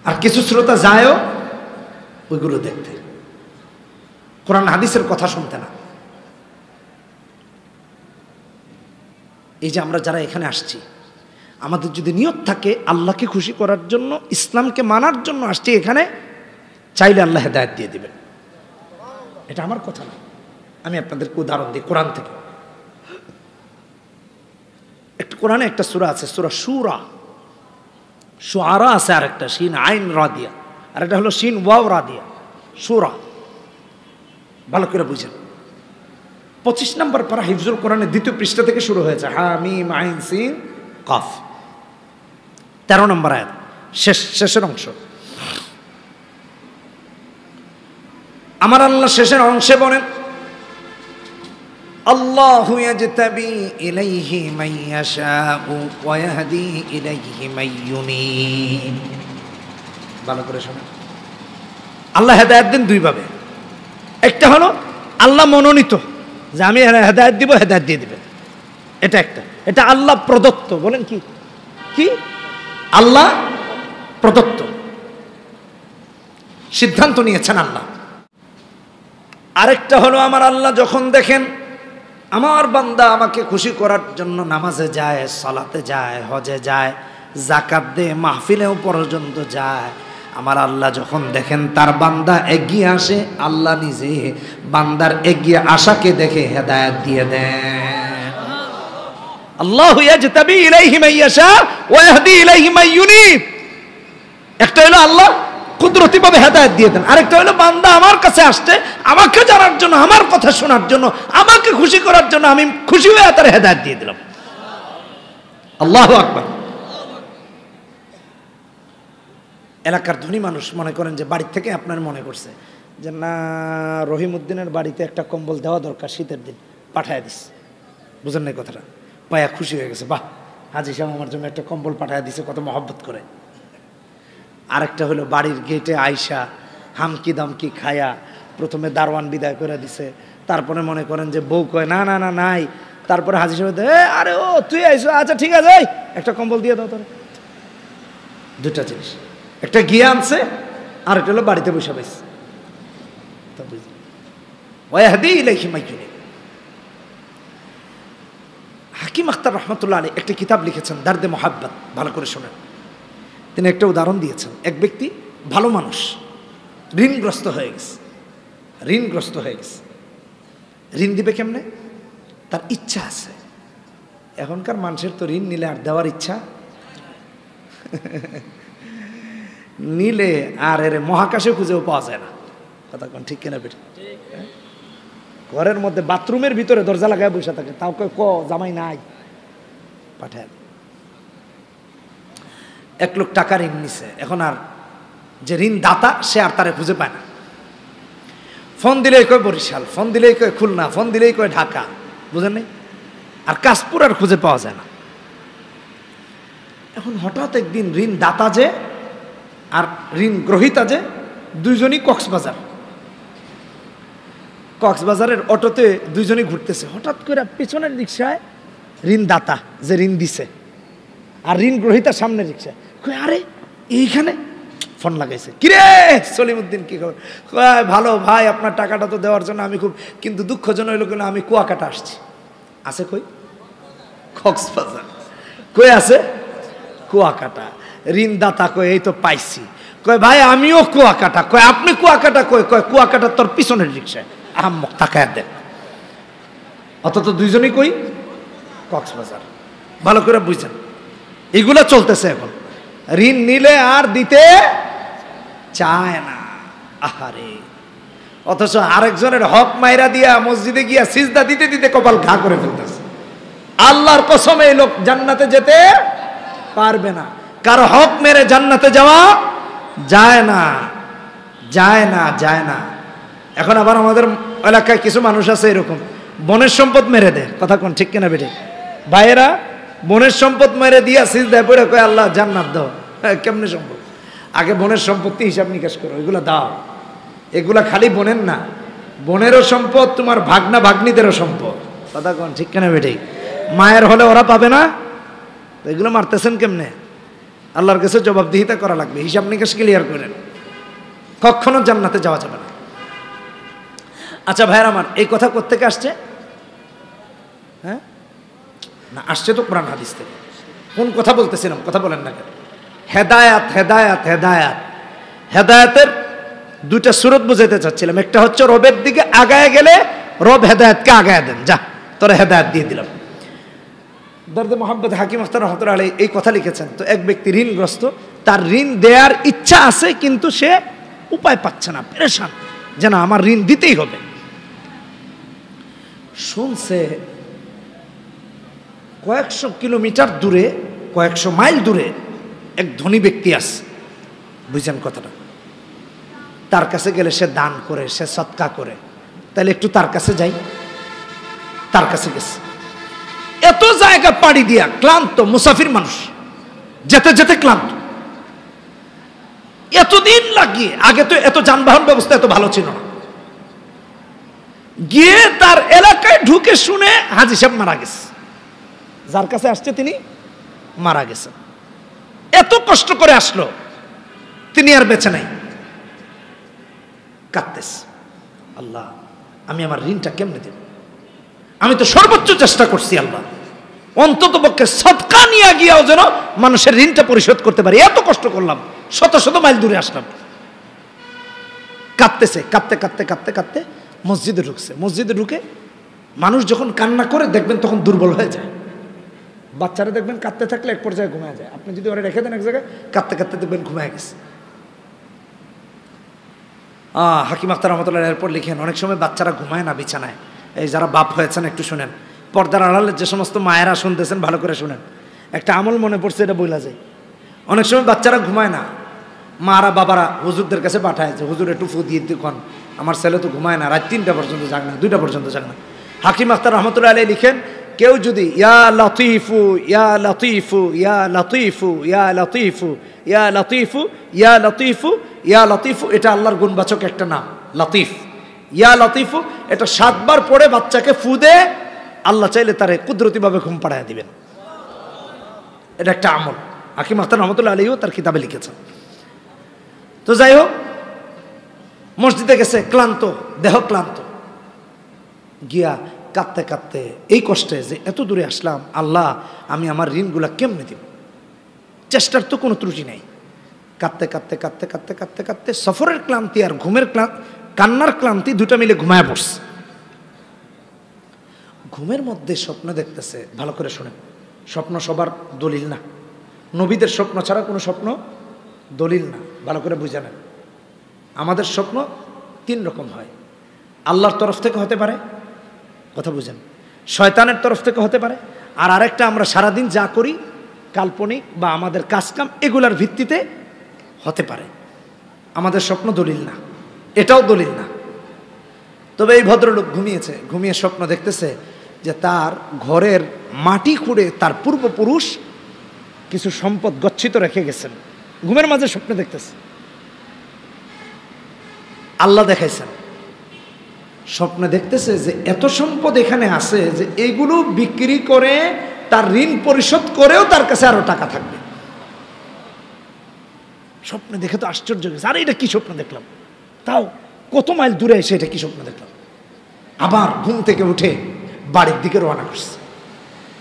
আর কিছু শ্রোতা যায়ও ওইগুলো দেখতে, কোরআন হাদিসের কথা শুনতে না। এই যে আমরা যারা এখানে আসছি, আমাদের যদি নিয়ত থাকে আল্লাহকে খুশি করার জন্য, ইসলামকে মানার জন্য আসছি এখানে, চাইলে আল্লাহ হেদায়েত দিয়ে দিবেন। এটা আমার কথা না, আমি আপনাদেরকে উদাহরণ দিই কোরআন থেকে। একটা কোরআনে একটা সূরা আছে, সূরা শুরা, শুআরা আছে, আর একটা শিন আইন রা দিয়া, আর একটা হলো শিন ওয়াও রা দিয়া, শুরা। ভালো করে বুঝেন। 25 নম্বর পারা হিফজুল কোরআনের 2য় পৃষ্ঠা থেকে শুরু হয়েছে, হামিম আইন সিন কফ। 13 নম্বর আয়াত, শেষের অংশ। আমার আল্লাহ শেষের অংশে বলেন, আল্লাহু ইয়াজতাবি ইলাইহি মান ইয়াশাউ ওয়া ইয়াহদি ইলাইহি মান ইউনিব। ভালো করে শুনুন, আল্লাহ হেদায়েত দেন দুই ভাবে। একটা হলো আল্লাহ মনোনীত, যে আমি হেদায়েত দিব, হেদায়েত দিয়ে দিবেন, এটা একটা। এটা আল্লাহ প্রদত্ত। বলেন কি কি? আল্লাহ প্রদত্ত, সিদ্ধান্ত নিয়েছেন আল্লাহ। আরেকটা হলো আমার আল্লাহ যখন দেখেন আমার বান্দা আমাকে খুশি করার জন্য নামাজে যায়, সালাতে যায়, হজে যায়, যাকাত দেয়, মাহফিলেও পর্যন্ত যায়, আমার আল্লাহ যখন দেখেন তার বান্দা এগিয়ে আসে, আল্লাহ নিজে বান্দার এগিয়ে আশাকে দেখে হেদায়েত দিয়ে দেন। আল্লাহু ইয়াজতাবি ইলাইহি মান ইয়াশা ওয়া ইয়াহদি ইলাইহি মান ইউনিব। একটা হলো আল্লাহ কুদরতিভাবে হেদায়েত দিয়ে দেন, আরেকটা হলো বান্দা আমার কাছে আসছে আমাকে জানার জন্য, আমার কথা শোনার জন্য, আমাকে খুশি করার জন্য, আমি খুশি হয়ে তার হেদায়েত দিয়ে দিলাম। আল্লাহু আকবার। এলাকার ধনী মানুষ মনে করেন যে বাড়ি থেকে আপনার মনে করছে যে না রহিমউদ্দিনের বাড়িতে একটা কম্বল দেওয়া দরকার, শীতের দিন পাঠায় দিস, বুঝেন না কথাটা, পায়া খুশি হয়ে গেছে, বাহ হাজি সাহেব আমার জন্য একটা কম্বল পাঠায় দিছে, কত মহব্বত করে। আরেকটা হলো বাড়ির গেটে আইসা হামকি দামকি খায়া প্রথমে দারওয়ান বিদায় করে দিছে, তারপরে মনে করেন যে বউ কয় না না না নাই, তারপরে হাজি সাহেব আরে ও তুই আইসো, আচ্ছা ঠিক আছে একটা কম্বল দিয়ে দাও তোর। দুটা জিনিস, একটা গিয়ে আনছে আর একটা হলো বাড়িতে বসে পাইছে। হাকিম আখতার রহমতুল্লাহ আলাইহি একটা কিতাব লিখেছেন দার্দে মোহাব্বত, ভালো করে শোনেন। তিনি একটা উদাহরণ দিয়েছেন, এক ব্যক্তি ভালো মানুষ ঋণগ্রস্ত হয়ে গেছে, ঋণগ্রস্ত হয়ে গেছে, ঋণ দিবে কেমনে? তার ইচ্ছা আছে। এখনকার মানুষের তো ঋণ নিলে আর দেওয়ার ইচ্ছা নিলে আর এর মহাকাশে খুঁজেও পাওয়া যায় না, কথা কোন ঠিক কিনা বেটা? ঘরের মধ্যে বাথরুমের ভিতরে দরজা লাগায় বসে থাকে, তাও ক জামাই নাই, পাঠায়। এক লোক টাকা ঋণ নিছে, এখন আর যে ঋণ দাতা সে আর তারে খুঁজে পায় না। ফোন দিলেই কয় বরিশাল, ফোন দিলেই কয় খুলনা, ফোন দিলেই কয় ঢাকা, বুঝেন নাই? আর কাশপুর আর খুঁজে পাওয়া যায় না। এখন হঠাৎ একদিন ঋণ দাতা যে আর ঋণ গ্রহীতা যে দুইজনই কক্সবাজারের অটোতে দুইজনই ঘুরতেছে, হঠাৎ করে পিছনের রিক্সায় ঋণ দাতা যে ঋণ দিছে আর ঋণ গ্রহীতা সামনের রিক্সায়, কই আরে এইখানে ফোন লাগাইছে, কিরে সলিমউদ্দিন কি খবর? ভালো ভাই, আপনার টাকাটা তো দেওয়ার জন্য আমি খুব, কিন্তু দুঃখজনক হইল কেন আমি কুয়াকাটা আসছি। আছে কই? কক্সবাজার। কই আছে? কুয়াকাটা। ঋণ দাতা কই এই তো পাইছি। কয় ভাই আমিও কুয়াকাটা। কয় আপনি কুয়াকাটা কই? কয় কুয়াকাটা তোর পিছনের রিক্সায়। আহাম্মক তাকায় দেন, অথচ দুইজনই কই? কক্সবাজার। ভালো করে বুঝছেন, এগুলা চলতেছে এখন। ঋণ নিলে আর দিতে চায় না, আহারে, অথচ আরেকজনের হক মাইরা দিয়া মসজিদে গিয়া সিজদা দিতে দিতে কপাল ঘা করে ফেলতেছে। আল্লাহর কসম এই লোক জান্নাতে যেতে পারবে না, কারো হক মেরে জান্নাতে যাওয়া যায় না, যায় না, যায় না। এখন আবার আমাদের এলাকায় কিছু মানুষ আছে এরকম, বনের সম্পদ মেরে দেয়, কথা কোন ঠিক কিনা বেটে? ভাইয়েরা বনের সম্পদ মেরে দিয়া সিজদায় পড়ে কয় আল্লাহ জান্নাত দাও। কেমনে সম্ভব? আগে বনের সম্পত্তি হিসাব নিকাশ করো, এগুলো দাও। এগুলা খালি বনের না, বনেরও সম্পদ, তোমার ভাগনা ভাগ্নিদেরও সম্পদ, কথা কোন ঠিক কিনা বেটে? মায়ের হলে ওরা পাবে না, তো এগুলো মারতেছেন কেমনে? আল্লাহর কাছে জবাবদিহিতা করা লাগবে, হিসাব নিকাশ ক্লিয়ার করেন, কখনো জান্নাতে যাওয়া যাবে না। আচ্ছা ভাইয়ের আমার, এই কথা কোত্থেকে আসছে? হ্যাঁ না, আসছে তো কোরআন হাদিস থেকে। কোন কথা বলতেছিলাম? কথা বলেন না কেন? হেদায়াত, হেদায়াত, হেদায়াত। হেদায়াতের দুইটা সুরত বুঝাইতে চাচ্ছিলাম। একটা হচ্ছে রবের দিকে আগায় গেলে রব হেদায়াতকে আগায় দেন, যা তোরা হেদায়াত দিয়ে দিলাম। দর্দে মোহাম্মদ হাকিম আখতার রহমতুল্লাহ আলাইহি এই কথা লিখেছেন। তো এক ব্যক্তি ঋণগ্রস্ত, তার ঋণ দেওয়ার ইচ্ছা আছে কিন্তু সে উপায় পাচ্ছে না, পেরেশান, যেন আমার ঋণ দিতেই হবে। শুনছে কয়েকশো কিলোমিটার দূরে, কয়েকশো মাইল দূরে এক ধনী ব্যক্তি আছে, বুঝছেন কথাটা? তার কাছে গেলে সে দান করে, সে সৎকা করে, তাহলে একটু তার কাছে যাই। তার কাছে গেছে, এত জায়গা পাড়ি দিয়া ক্লান্ত, মুসাফির মানুষ, যেতে যেতে ক্লান্ত, এতদিন লাগিয়ে, আগে তো এত যানবাহন ব্যবস্থা এত ভালো ছিল না, গিয়ে তার এলাকায় ঢুকে শুনে হাজী সাহেব মারা গেছে, যার কাছে আসছে তিনি মারা গেছেন। এত কষ্ট করে আসলো, তিনি আর বেঁচে নাই, কাঁদতেছে, আল্লাহ আমি আমার ঋণটা কেমনে দেব? আমি তো সর্বোচ্চ চেষ্টা করছি, আল্লাহ অন্তত পক্ষে সদকা নিয়ে গিয়েও যেন মানুষের ঋণটা পরিশোধ করতে পারি, এত কষ্ট করলাম, শত শত মাইল দূরে আসলাম। কাঁদতেছে, কাঁদতে কাঁদতে কাঁদতে কাঁদতে মসজিদে ঢুকছে। মসজিদে ঢুকে মানুষ যখন কান্না করে দেখবেন তখন দুর্বল হয়ে যায়। বাচ্চারা দেখবেন কাঁদতে থাকলে এক পর্যায়ে ঘুমায় যায়। আপনি যদি ওরা রেখে দেন এক জায়গায়, কাঁদতে কাঁদতে দেখবেন ঘুমায় গেছে। হাকিম আখতার রহমতুল্লাহ এরপর লিখেন, অনেক সময় বাচ্চারা ঘুমায় না বিছানায়। এই যারা বাপ হয়েছেন একটু শুনেন, পর্দার আড়ালে যে সমস্ত মায়েরা শুনতেছেন ভালো করে শুনেন। একটা আমল মনে পড়ছে, এটা বইলা যায়। অনেক সময় বাচ্চারা ঘুমায় না, মারা বাবারা হুজুরদের কাছে পাঠায় যে হুজুর একটু ফু দিয়ে দিন, আমার ছেলে তো ঘুমায় না, রাত 3টা পর্যন্ত জাগ না, 2টা পর্যন্ত জাগ না। হাকিম আখতার রহমতুল্লাহ আলাইহি লিখেন, কেউ যদি ইয়া লতিফু ইয়া লতিফু ইয়া লতিফু ইয়া লতিফু ইয়া লতিফু ইয়া লতিফু ইয়া লতিফু, এটা আল্লাহর গুণবাচক একটা নাম লতিফ। ইয়া লতিফু এটা 7 বার পড়ে বাচ্চাকে ফু দে, আল্লাহ চাইলে তারে কুদরতিভাবে ঘুম পাড়ায় দিবেন। এটা একটা আমল, হাকিম আখতার রহমতুল্লাহ আলাইহিও তার কিতাবে লিখেছেন। তো যাই হোক, মসজিদে গেছে, ক্লান্ত, দেহ ক্লান্ত, গিয়া কাঁদতে কাঁদতে এই কষ্টে যে এত দূরে আসলাম, আল্লাহ আমি আমার ঋণগুলা কেমনে দিব, চেষ্টার তো কোনো ত্রুটি নেই। কাঁদতে কাঁদতে কাঁদতে কাঁদতে কাঁদতে কাঁদতে সফরের ক্লান্তি আর ঘুমের কান্নার ক্লান্তি দুটা মিলে ঘুমায় পড়ছে। ঘুমের মধ্যে স্বপ্ন দেখতেছে, ভালো করে শোনেন, স্বপ্ন সবার দলিল না, নবীদের স্বপ্ন ছাড়া কোনো স্বপ্ন দলিল না, ভালো করে বুঝে নেন। আমাদের স্বপ্ন 3 রকম হয়। আল্লাহর তরফ থেকে হতে পারে, কথা বুঝেন, শয়তানের তরফ থেকে হতে পারে, আর আরেকটা আমরা সারাদিন যা করি কাল্পনিক বা আমাদের কাজকাম এগুলার ভিত্তিতে হতে পারে। আমাদের স্বপ্ন দলিল না, এটাও দলিল না। তবে এই ভদ্রলোক ঘুমিয়েছে, ঘুমিয়ে স্বপ্ন দেখতেছে যে তার ঘরের মাটি খুঁড়ে তার পূর্বপুরুষ কিছু সম্পদ গচ্ছিত রেখে গেছেন। ঘুমের মাঝে স্বপ্ন দেখতেছে, আল্লাহ দেখাইছেন। স্বপ্নে দেখতেছে যে এত সম্পদ এখানে আছে যে এইগুলো বিক্রি করে তার ঋণ পরিশোধ করেও তার কাছে আরো টাকা থাকবে। স্বপ্নে দেখে তো আশ্চর্য গেছে, আরে এটা কি স্বপ্ন দেখলাম, তাও কত মাইল দূরে এসে এটা কি স্বপ্ন দেখলাম। আবার ঘুম থেকে উঠে বাড়ির দিকে রওনা করছে,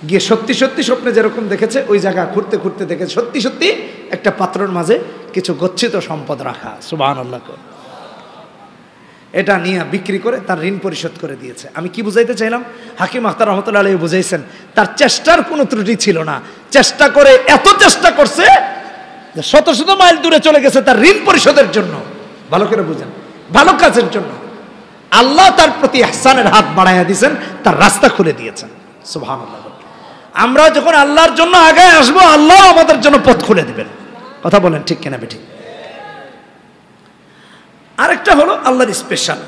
গিয়ে সত্যি সত্যি স্বপ্নে যেরকম দেখেছে ওই জায়গা ঘুরতে ঘুরতে দেখে সত্যি সত্যি একটা পাত্রের মাঝে কিছু গচ্ছিত সম্পদ রাখা। সুবহানাল্লাহ। এটা নিয়ে বিক্রি করে তার ঋণ পরিশোধ করে দিয়েছে। আমি কি বুঝাইতে চাইলাম, হাকিম আখতার রহমতুল্লাহ আলাইহি বুঝাইছেন তার চেষ্টার কোনো ত্রুটি ছিল না। চেষ্টা করে এত চেষ্টা করছে যে শত শত মাইল দূরে চলে গেছে তার ঋণ পরিশোধের জন্য। ভালো করে বুঝেন, ভালো কাজের জন্য আল্লাহ তার প্রতি ইহসানের হাত বাড়াইয়া দিয়েছেন, তার রাস্তা খুলে দিয়েছেন। সুবহানাল্লাহ। আমরা যখন আল্লাহর জন্য আগে আসবো, আল্লাহ আমাদের জন্য পথ খুলে দিবেন। কথা বলেন ঠিক কিনা বেঠিক? আরেকটা হলো আল্লাহর স্পেশাল,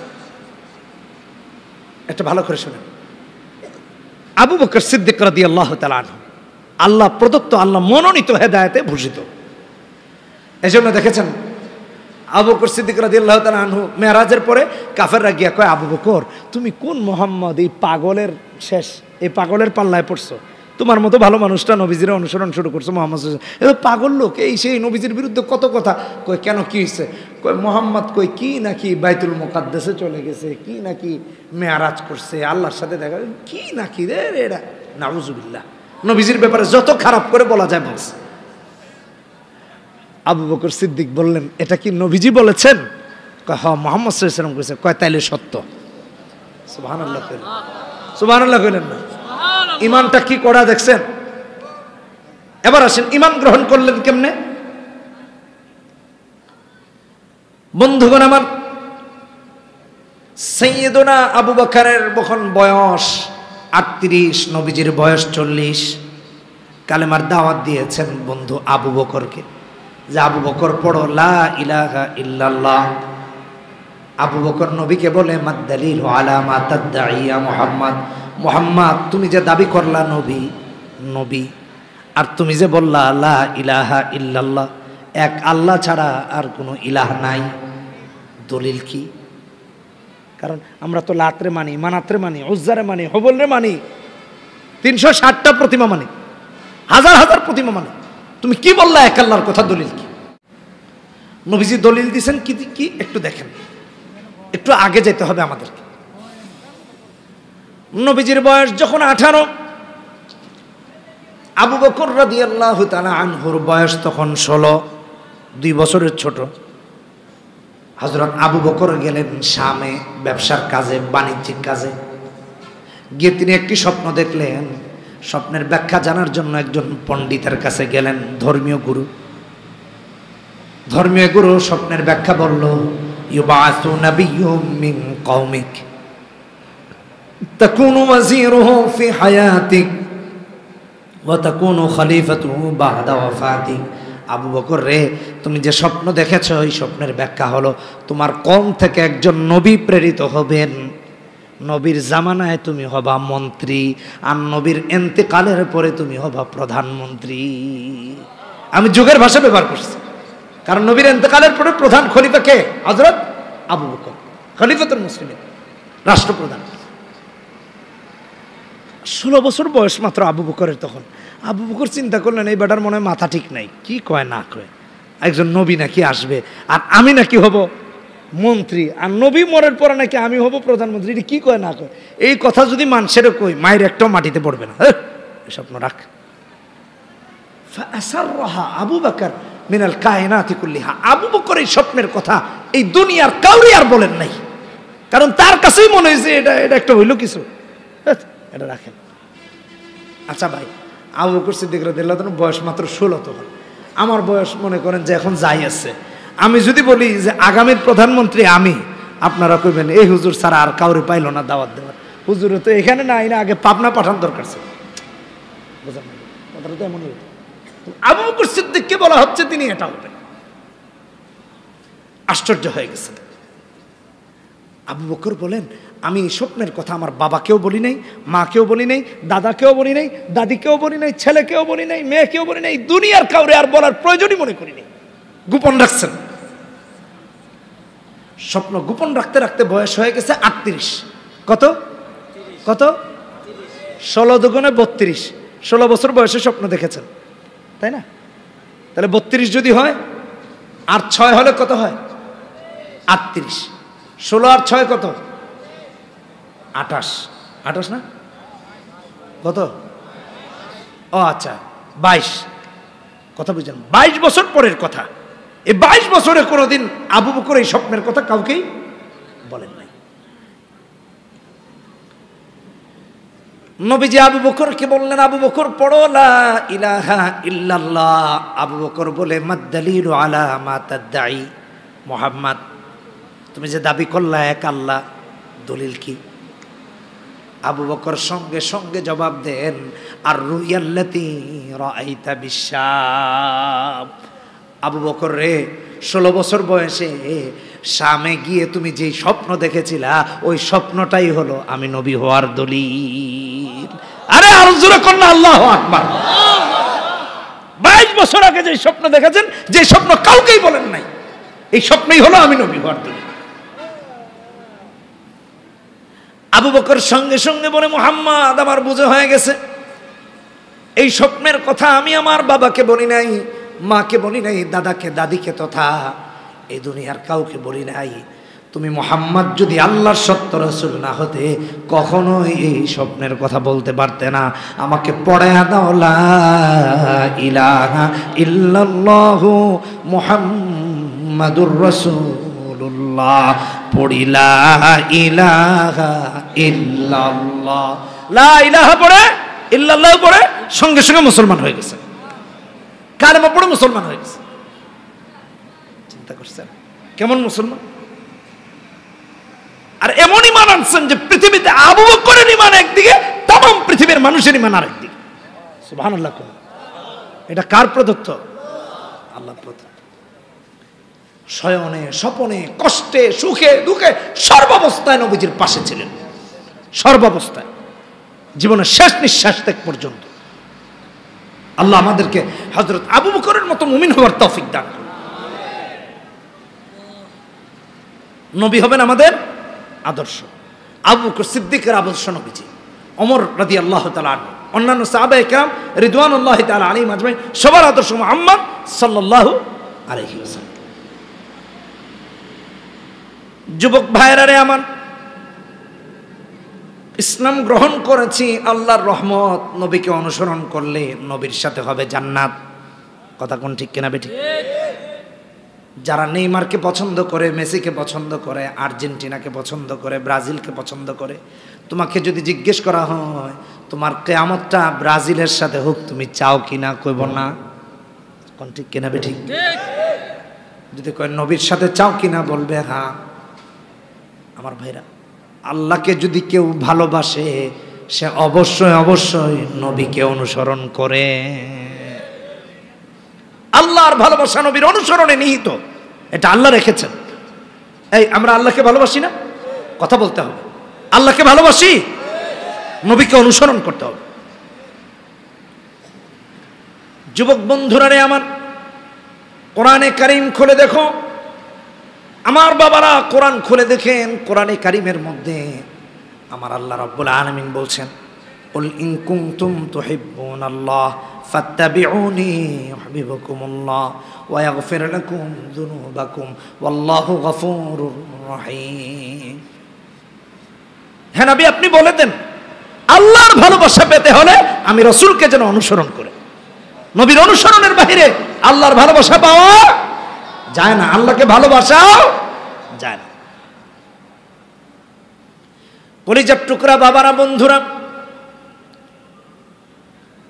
এটা ভালো করে শুনেন। আবু বকর সিদ্দিক রাদিয়াল্লাহু তাআলা আনহু আল্লাহ প্রদত্ত, আল্লাহ মনোনীত হেদায়েতে ভূষিত। এজন্য দেখেছেন আবু বকর সিদ্দিক রাদিয়াল্লাহু তাআলা আনহু মেরাজের পরে কাফেররা গিয়া কয়, আবু বকর তুমি কোন মোহাম্মদ, এই পাগলের শেষ, এই পাগলের পাল্লায় পড়ছো, তোমার মতো ভালো মানুষটা নবীজির অনুসরণ শুরু করছো, মোহাম্মদ এবার পাগল লোক এই সেই নবীজির বিরুদ্ধে কত কথা কয়। কেন কি হয়েছে? কয় মোহাম্মদ কই কি নাকি বাইতুল মুকাদ্দাসে চলে গেছে, কি নাকি মেয়ারাজ করছে, আল্লাহর সাথে দেখা, কি নাকি রে এরা, নাউজুবিল্লাহ। নবীজির ব্যাপারে যত খারাপ করে বলা যায় বলছে। আবু বকর সিদ্দিক বললেন, এটা কি নবীজি বলেছেন? কয় হ্যাঁ, মুহাম্মদ সাল্লাল্লাহু আলাইহি ওয়াসাল্লাম কইছে। কয় তাইলে সত্য। সুবহানাল্লাহ কইলেন, সুবহানাল্লাহ কইলেন না? ইমানটা কি করা দেখছেন? এবার আসেন, ইমান গ্রহণ করলেন কেমনে? বন্ধুগণ আমার, সাইয়্যিদুনা আবু বকরের যখন বয়স 38, নবীজির বয়স 40, কালেমার দাওয়াত দিয়েছেন বন্ধু আবু বকরকে, যে আবু বকর পড়ো লা ইলাহা ইল্লাল্লাহ। আবু বকর নবীকে বলে, মাদ্দালিল আলা মা তাদঈয়া মুহাম্মদ, মুহাম্মদ তুমি যে দাবি করলা নবী, নবী, আর তুমি যে বললা লা ইলাহা ইল্লাল্লাহ, এক আল্লাহ ছাড়া আর কোনো ইলাহ নাই, দলিল কি? কারণ আমরা তো লাতরে মানি, মানাতরে মানি, উজ্জারে মানি, হবলরে মানি, 360টা প্রতিমা মানি, হাজার হাজার প্রতিমা মানি। তুমি কি বললা এক আল্লাহর কথা, দলিল কি? নবীজি দলিল দিয়েছেন কি কি একটু দেখেন, একটু আগে যেতে হবে আমাদেরকে। নবীজির বয়স যখন 18, আবু বকর রাদিয়াল্লাহু তাআলা আনহুর বয়স তখন 16। 2 বছরের ছোট। হযরত আবু বকর গেলেন শামে ব্যবসার কাজে, বাণিজ্যিক কাজে। গিয়ে তিনি একটি স্বপ্ন দেখলেন। স্বপ্নের ব্যাখ্যা জানার জন্য একজন পণ্ডিতের কাছে গেলেন, ধর্মীয় গুরু। ধর্মীয় গুরু স্বপ্নের ব্যাখ্যা বলল, ইউবাসু নাবিয়্যুম মিন কওমিক তাকুনু ওয়াজিরুহু ফি হায়াতিক ওয়া তাকুনু খলিফাতুহু বা'দা ওয়াফাতিক। আবু বকর রে, তুমি যে স্বপ্ন দেখেছ, এই স্বপ্নের ব্যাখ্যা হলো তোমার কওম থেকে একজন নবী প্রেরিত হবেন। নবীর জামানায় তুমি হবা মন্ত্রী, আর নবীর ইন্তেকালের পরে তুমি হবা প্রধানমন্ত্রী। আমি যুগের ভাষা ব্যবহার করছি, কারণ নবীর ইন্তেকালের পরে প্রধান খলিফা কে? হযরত আবু বকর, খলিফাতুল মুসলিমিন, রাষ্ট্রপ্রধান। 16 বছর বয়স মাত্র আবু বকরের তখন। আবু বকর চিন্তা করলেন, এই বেটার মনে হয় মাথা ঠিক নাই, কি কয় না কয়, একজন নবী নাকি আসবে, আর আমি নাকি হব মন্ত্রী, আর নবী মরের পরে নাকি আমি হব প্রধানমন্ত্রী, এটা কি কয় না কয়। এই কথা যদি মানুষেরও কই, মায়ের একটাও মাটিতে পড়বে না। স্বপ্ন রাখ। ফাআসাররাহা আবু বকর মিনাল কায়নাতি কুল্লিহা। আবু বকর এই স্বপ্নের কথা এই দুনিয়ার কাউরে আর বলেন নাই, কারণ তার কাছেই মনে হয়েছে এটা একটা হইল কিছু, এটা রাখেন। আচ্ছা ভাই, আবু বকর সিদ্দিক রাদিয়াল্লাহু তাআলা বয়স মাত্র 16 তখন। আমার বয়স মনে করেন যে এখন যাই আছে। আমি যদি বলি যে আগামীর প্রধানমন্ত্রী আমি, আপনারা কইবেন এই হুজুর ছাড়া আর কাউরে পাইল না দাওয়াত দেওয়ার। হুজুরে তো এখানে না আইনা আগে পাবনা পাঠান দরকার ছিল। বুঝলেন না? কথাটা তো এমনই হতো। আবু বকর সিদ্দিককে বলা হচ্ছে তিনি এটা হবেন। আশ্চর্য হয়ে গেছে। আবু বকর বলেন, আমি এই স্বপ্নের কথা আমার বাবাকেও বলি নাই, মাকেও বলি নাই, দাদাকেও বলি নাই, দাদিকেও বলি নাই, ছেলেকেও বলি নাই, মেয়েকেও বলি নাই, দুনিয়ার কাউরে আর বলার প্রয়োজনই মনে করি নাই। গোপন রাখছেন। স্বপ্ন গোপন রাখতে রাখতে বয়স হয়ে গেছে 38। কত কত? 16 দুগুণে 32। 16 বছর বয়সে স্বপ্ন দেখেছেন, তাই না? তাহলে 32 যদি হয়, আর 6 হলে কত হয়? 38। 16 আর 6 কত? 28। 28 না? কত? ও আচ্ছা, 22। কথা বুঝলেন? 22 বছর পরের কথা। এই 22 বছরে কোনোদিন আবু বকর এই স্বপ্নের কথা কাউকেই বলেন নাই। নবীজি আবু বকরকে বললেন, আবু বকর পড়ো লা ইলাহা ইল্লাল্লাহ। আবু বকর বলে, মাদ-দালিলু আলা মা তাদঈ মুহাম্মদ, তুমি যে দাবি করলা এক আল্লাহ, দলিল কি? আবু বকর সঙ্গে সঙ্গে জবাব দেন, আর রুয়াল্লাতি রাআইতা বিশাম। আবু বকর রে, 16 বছর বয়সে শামে গিয়ে তুমি যেই স্বপ্ন দেখেছিলা, ওই স্বপ্নটাই হলো আমি নবী হওয়ার দলিল। আরে আর জোরে কর না আল্লাহু আকবার। 22 বছর আগে যে স্বপ্ন দেখেছেন, যে স্বপ্ন কাউকেই বলেন নাই, এই স্বপ্নই হলো আমি নবী হওয়ার দলিল। আবু বকর সঙ্গে সঙ্গে বলে, মুহাম্মদ আমার বুঝে হয়ে গেছে, এই স্বপ্নের কথা আমি আমার বাবাকে বলি নাই, মাকে বলি নাই, দাদাকে দাদিকে তথা এই দুনিয়ার কাউকে বলি নাই। তুমি মুহাম্মদ যদি আল্লাহর সত্য রাসূল না হতে কখনোই এই স্বপ্নের কথা বলতে পারতে না। আমাকে পড়ায়া দাও লা ইলাহা ইল্লাল্লাহু মুহাম্মাদুর রাসূলুল্লাহ। পড়ি লা ইলাহা ইল্লাল্লাহ। লা ইলাহা পড়ে, ইল্লাল্লাহ পড়ে, সঙ্গে সঙ্গে মুসলমান হয়ে গেছে। কালেমা পড়ে মুসলমান হয়ে গেছে। চিন্তা করছেন কেমন মুসলমান? আর এমন ঈমান আনছেন যে পৃথিবীতে আবু বকরের ঈমান একদিকে, तमाम পৃথিবীর মানুষের ঈমান আরেকদিকে। সুবহানাল্লাহ। এটা কার প্রদত্ত? আল্লাহ প্রদত্ত। শয়নে স্বপনে, কষ্টে সুখে দুঃখে সর্বাবস্থায় নবীজির পাশে ছিলেন, সর্বাবস্থায়, জীবনের শেষ নিঃশ্বাস ত্যাগ পর্যন্ত। আল্লাহ আমাদেরকে হযরত আবু বকরের মতো মুমিন হওয়ার তৌফিক দান করুন। নবী হবেন আমাদের আদর্শ। আবু বকর সিদ্দিকের আদর্শ নবীজি, ওমর রাদিয়াল্লাহু তাআলা আনহু, অন্যান্য সাহাবায়ে কেরাম রিদওয়ানুল্লাহি তাআলা আলাইহিম আজমাইন, সবার আদর্শ মুহাম্মদ সাল্লাল্লাহু আলাইহি ওয়াসাল্লাম। যুবক ভাইরা রে আমার, ইসলাম গ্রহণ করেছি আল্লাহর রহমত, নবীকে অনুসরণ করলে নবীর সাথে হবে জান্নাত। কথা কোন ঠিক কিনা বেঠিক? যারা নেইমারকে পছন্দ করে, মেসিকে পছন্দ করে, আর্জেন্টিনাকে পছন্দ করে, ব্রাজিলকে পছন্দ করে, তোমাকে যদি জিজ্ঞেস করা হয় তোমার কিয়ামতটা ব্রাজিলের সাথে হোক, তুমি চাও কিনা? কইব না। কোন ঠিক কিনা বে ঠিক? যদি কয় নবীর সাথে চাও কিনা, বলবে হ্যাঁ। আমার ভাইরা, আল্লাহকে যদি কেউ ভালোবাসে সে অবশ্যই অবশ্যই নবীকে অনুসরণ করে। আল্লাহর ভালোবাসা নবীর অনুসরণে নিহিত, এটা আল্লাহ রেখেছেন। এই আমরা আল্লাহকে ভালোবাসি না? কথা বলতে হবে। আল্লাহকে ভালোবাসি, নবীকে অনুসরণ করতে হবে। যুবক বন্ধুরা রে আমার, কোরআনে কারীম খুলে দেখো। আমার বাবারা কোরআন খুলে দেখেন, কোরআনে কারীমের মধ্যে আমার আল্লাহ রাব্বুল আলামিন বলছেন, কুল ইন কুনতুম তুহিব্বুনাল্লাহ ফাত্তাবিউনি ইউহিব্বুকুমুল্লাহ ওয়া ইয়াগফির লাকুম যুনুবাকুম ওয়াল্লাহু গফুরুর রহিম। হে নবী, আপনি বলে দেন আল্লাহর ভালোবাসা পেতে হলে আমি রাসূলকে যেন অনুসরণ করে। নবীর অনুসরণের বাইরে আল্লাহর ভালোবাসা পাওয়া যায় না, আল্লাহকে ভালোবাসাও যায় না। কলিজার টুকরা বাবারা, বন্ধুরা,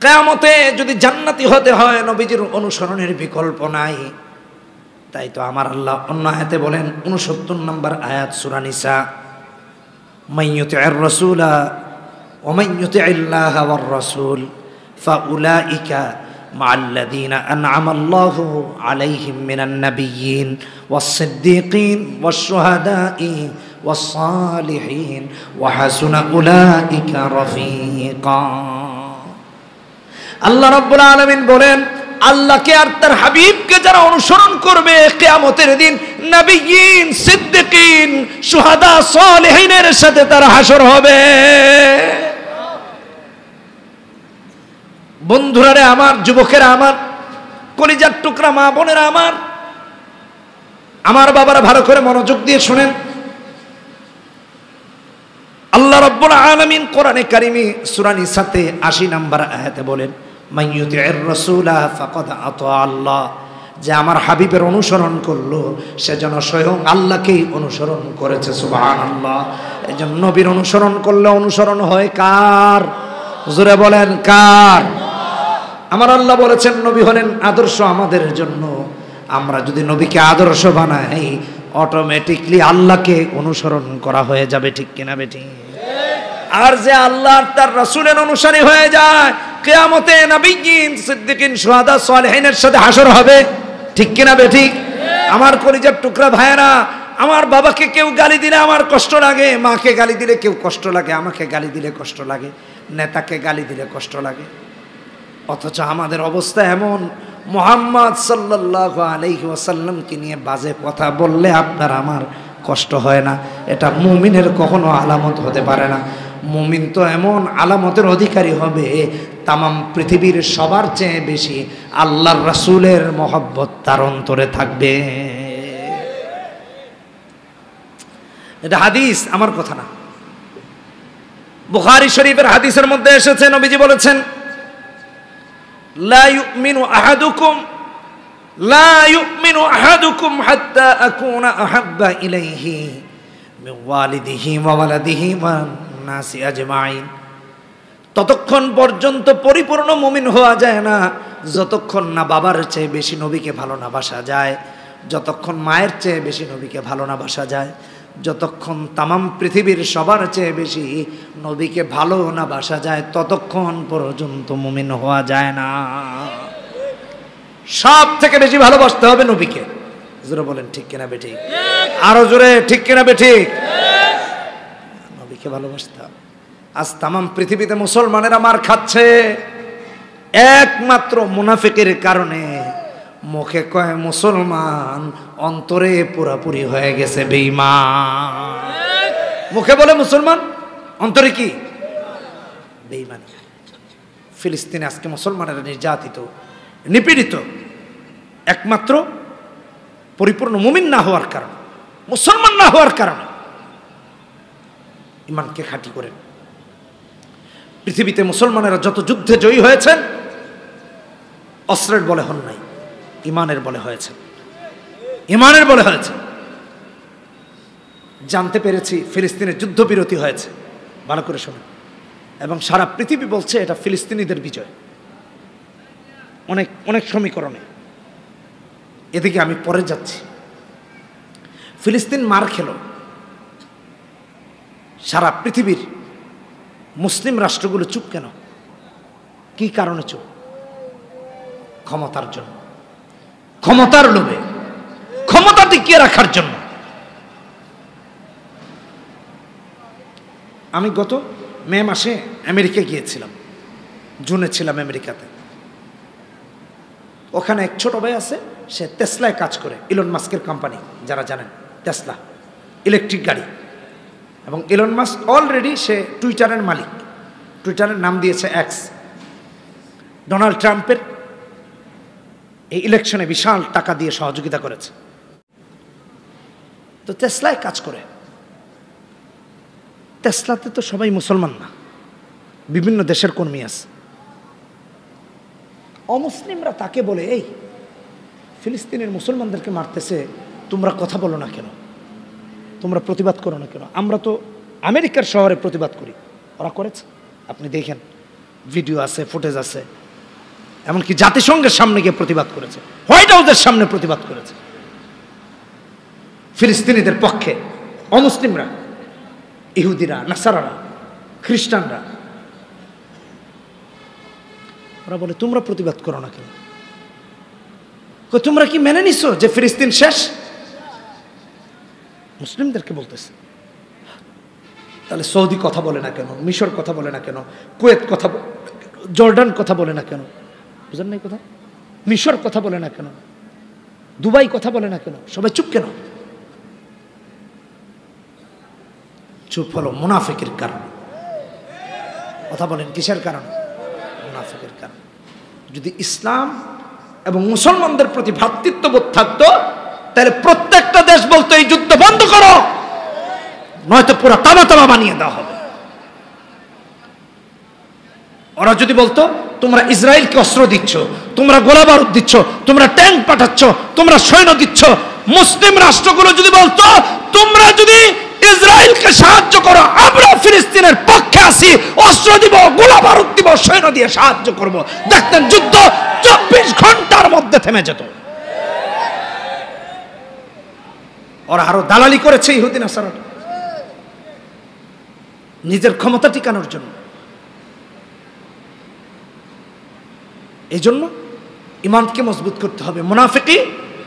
কিয়ামতে যদি জান্নাতি হতে হয় নবীজির অনুসরণের বিকল্প নাই। তাই তো আমার আল্লাহ অন্য আয়াতে বলেন, 69 নম্বর আয়াত সূরা নিসা, মাইয়ুতি'র রাসূলা ওয়া মাইয়ুতি'ল্লাহা ওয়ার রাসূল ফাউলাইকা মা'আল্লাযীনা আন'আমা আল্লাহু আলাইহিম মিনান নাবিয়্যিন ওয়াস-সিদ্দীকিন ওয়াশ-শুহাদা'i ওয়াস-সালিহিন ওয়া হাসুনা উলাইকা রাফীকা। আল্লাহ রাব্বুল আলামিন বলেন, আল্লাহকে আর তার হাবিবকে যারা অনুসরণ করবে কিয়ামতের দিন নবিয়্যিন, সিদ্দিকিন, শুহাদা, সালেহিনের সাথে তার হাসর হবে। বন্ধুরা রে আমার, যুবকেরা আমার, কলিজার টুকরা মা বোনেরা আমার বাবারা ভালো করে মনোযোগ দিয়ে শুনেন। আল্লাহ রাব্বুল আলামিন কোরআনে কারিমে সূরা নিসাতে 80 নম্বর আয়াতে বলেন, মাইয়ুতি'র রাসূলা ফাকাদ আতা আল্লাহ, যে আমার হাবিবের অনুসরণ করলো সে যেন স্বয়ং আল্লাহকেই অনুসরণ করেছে। সুবহানাল্লাহ। এইজন্য নবীর অনুসরণ করলে অনুসরণ হয় কার? হুজুরে বলেন কার? আমার আল্লাহ বলেছেন নবী হলেন আদর্শ আমাদের জন্য। আমরা যদি নবীকে আদর্শ বানাই অটোমেটিকলি আল্লাহকে অনুসরণ করা হয়ে যাবে। ঠিক কিনা বেটি? আর যে আল্লাহ তার রাসূলের অনুসারী হয়ে যায় কিয়ামতে নবিয়্যিন, সিদ্দিকিন, শুহাদা, সালেহিনের সাথে হাসর হবে। ঠিক কিনা বেটি? আমার কলিজার টুকরা ভাইয়েরা, আমার বাবাকে কেউ গালি দিলে আমার কষ্ট লাগে, মাকে গালি দিলে কেউ কষ্ট লাগে, আমাকে গালি দিলে কষ্ট লাগে, নেতাকে গালি দিলে কষ্ট লাগে। অথচ আমাদের অবস্থা এমন, মুহাম্মদ সাল্লাল্লাহু আলাইহি ওয়াসাল্লামকে নিয়ে বাজে কথা বললে আপনার আমার কষ্ট হয় না। এটা মুমিনের কখনো আলামত হতে পারে না। মুমিন তো এমন আলামতের অধিকারী হবে, তামাম পৃথিবীর সবার চেয়ে বেশি আল্লাহর রাসূলের মহব্বত তার অন্তরে থাকবে। এটা হাদিস, আমার কথা না। বুখারী শরীফের হাদিসের মধ্যে এসেছে, নবীজি বলেছেন, লা ইউমিনু আহাদুকুম হাত্তা আকুনা আহাব্বা ইলাইহি মিন ওয়ালিদিহি ওয়া ওয়ালাদিহি ওয়ান নাসি আজমাইন। ততক্ষণ পর্যন্ত পরিপূর্ণ মুমিন হওয়া যায় না যতক্ষণ না বাবার চেয়ে বেশি নবীকে ভালো না বাসা যায়, যতক্ষণ মায়ের চেয়ে বেশি নবীকে ভালো না বাসা যায়, যতক্ষণ তামাম পৃথিবীর সবার চেয়ে বেশি নবীকে ভালো না বাসা যায়, ততক্ষণ পর্যন্ত মুমিন হওয়া যায় না। সব থেকে বেশি ভালোবাসতে হবে নবীকে। জোরে বলেন ঠিক কিনা বেঠিক? আরো জোরে ঠিক কিনা বেঠিক? নবীকে ভালোবাসতে হবে। আজ তামাম পৃথিবীতে মুসলমানেরা মার খাচ্ছে একমাত্র মুনাফিকের কারণে। মুখে কয় মুসলমান, অন্তরে পুরাপুরি হয়ে গেছে বেঈমান। মুখে বলে মুসলমান, অন্তরে কি? বেঈমান। ফিলিস্তিনে আজকে মুসলমানেরা নির্যাতিত, নিপীড়িত একমাত্র পরিপূর্ণ মুমিন না হওয়ার কারণে, মুসলমান না হওয়ার কারণে। ইমানকে খাঁটি করেন। পৃথিবীতে মুসলমানেরা যত যুদ্ধে জয়ী হয়েছেন অস্ত্রের বলে হন নাই, ইমানের বলে হয়েছে। ইমানের বলে হয়েছে। জানতে পেরেছি ফিলিস্তিনের যুদ্ধবিরতি হয়েছে, ভালো করে শোনেন, এবং সারা পৃথিবী বলছে এটা ফিলিস্তিনিদের বিজয়, অনেক অনেক সমীকরণে। এদিকে আমি পরে যাচ্ছি, ফিলিস্তিন মার খেল, সারা পৃথিবীর মুসলিম রাষ্ট্রগুলো চুপ কেন? কি কারণে চুপ? ক্ষমতার জন্য, ক্ষমতার লোভে, ক্ষমতা টিকিয়ে রাখার জন্য। আমি গত মে মাসে আমেরিকা গিয়েছিলাম, জুনে ছিলাম আমেরিকাতে। ওখানে এক ছোট ভাই আছে, সে টেসলায় কাজ করে, ইলন মাস্কের কোম্পানি, যারা জানেন টেসলা ইলেকট্রিক গাড়ি। এবং ইলন মাস্ক অলরেডি সে টুইটারের মালিক, টুইটারের নাম দিয়েছে এক্স। ডোনাল্ড ট্রাম্পের এই ইলেকশনে বিশাল টাকা দিয়ে সহযোগিতা করেছে। তো টেসলায় কাজ করে। টেসলাতে তো সবাই মুসলমান না, বিভিন্ন দেশের কর্মী আছে। অমুসলিমরা তাকে বলে, এই ফিলিস্তিনের মুসলমানদেরকে মারতেছে, তোমরা কথা বলো না কেন, তোমরা প্রতিবাদ করো না কেন? আমরা তো আমেরিকার শহরে প্রতিবাদ করি। ওরা করেছে, আপনি দেখেন, ভিডিও আছে, ফুটেজ আছে। এমনকি জাতিসংঘের সামনে গিয়ে প্রতিবাদ করেছে, হোয়াইট হাউসের সামনে প্রতিবাদ করেছে ফিলিস্তিনিদের পক্ষে। অমুসলিমরা, ইহুদিরা, নাসারারা, খ্রিস্টানরা, ওরা বলে তোমরা প্রতিবাদ করো না কেন? তোমরা কি মেনে নিছো যে ফিলিস্তিন শেষ? মুসলিমদেরকে বলতেছে। তাহলে সৌদি কথা বলে না কেন? মিশর কথা বলে না কেন? কুয়েত কথা, জর্ডান কথা বলে না কেন? বুঝেন নাই কথা? মিশর কথা বলে না কেন? দুবাই কথা বলে না কেন? সবাই চুপ কেন? চুপ হলো মুনাফিকের কারণে। কথা বলেন কিসের কারণে? মুনাফিকের কারণে। যদি ইসলাম এবং মুসলমানদের প্রতি ভ্রাতৃত্ববোধ থাকতো, তাহলে প্রত্যেকটা দেশ বলতো এই যুদ্ধ বন্ধ করো, নয়তো পুরো তামা তামা বানিয়ে দেওয়া হবে। ওরা যদি বলতো তোমরা ইসরায়েলকে অস্ত্র দিচ্ছ, তোমরা গোলা বারুদ দিচ্ছ, তোমরা ট্যাঙ্ক পাঠাচ্ছ, তোমরা সৈন্য দিচ্ছ, মুসলিম রাষ্ট্রগুলো যদি বলতো তোমরা যদি ইসরায়েলকে সাহায্য করো, আমরা ফিলিস্তিনের পক্ষে আছি, অস্ত্র দিব, গোলা বারুদ দিব, সৈন্য দিয়ে সাহায্য করব, দেখতেন যুদ্ধ 24 ঘন্টার মধ্যে থেমে যেত। ওরা আরো দালালি করেছে ইহুদি নাসারা, নিজের ক্ষমতা টিকানোর জন্য। এই জন্য ইমানকে মজবুত করতে হবে, মুনাফিকি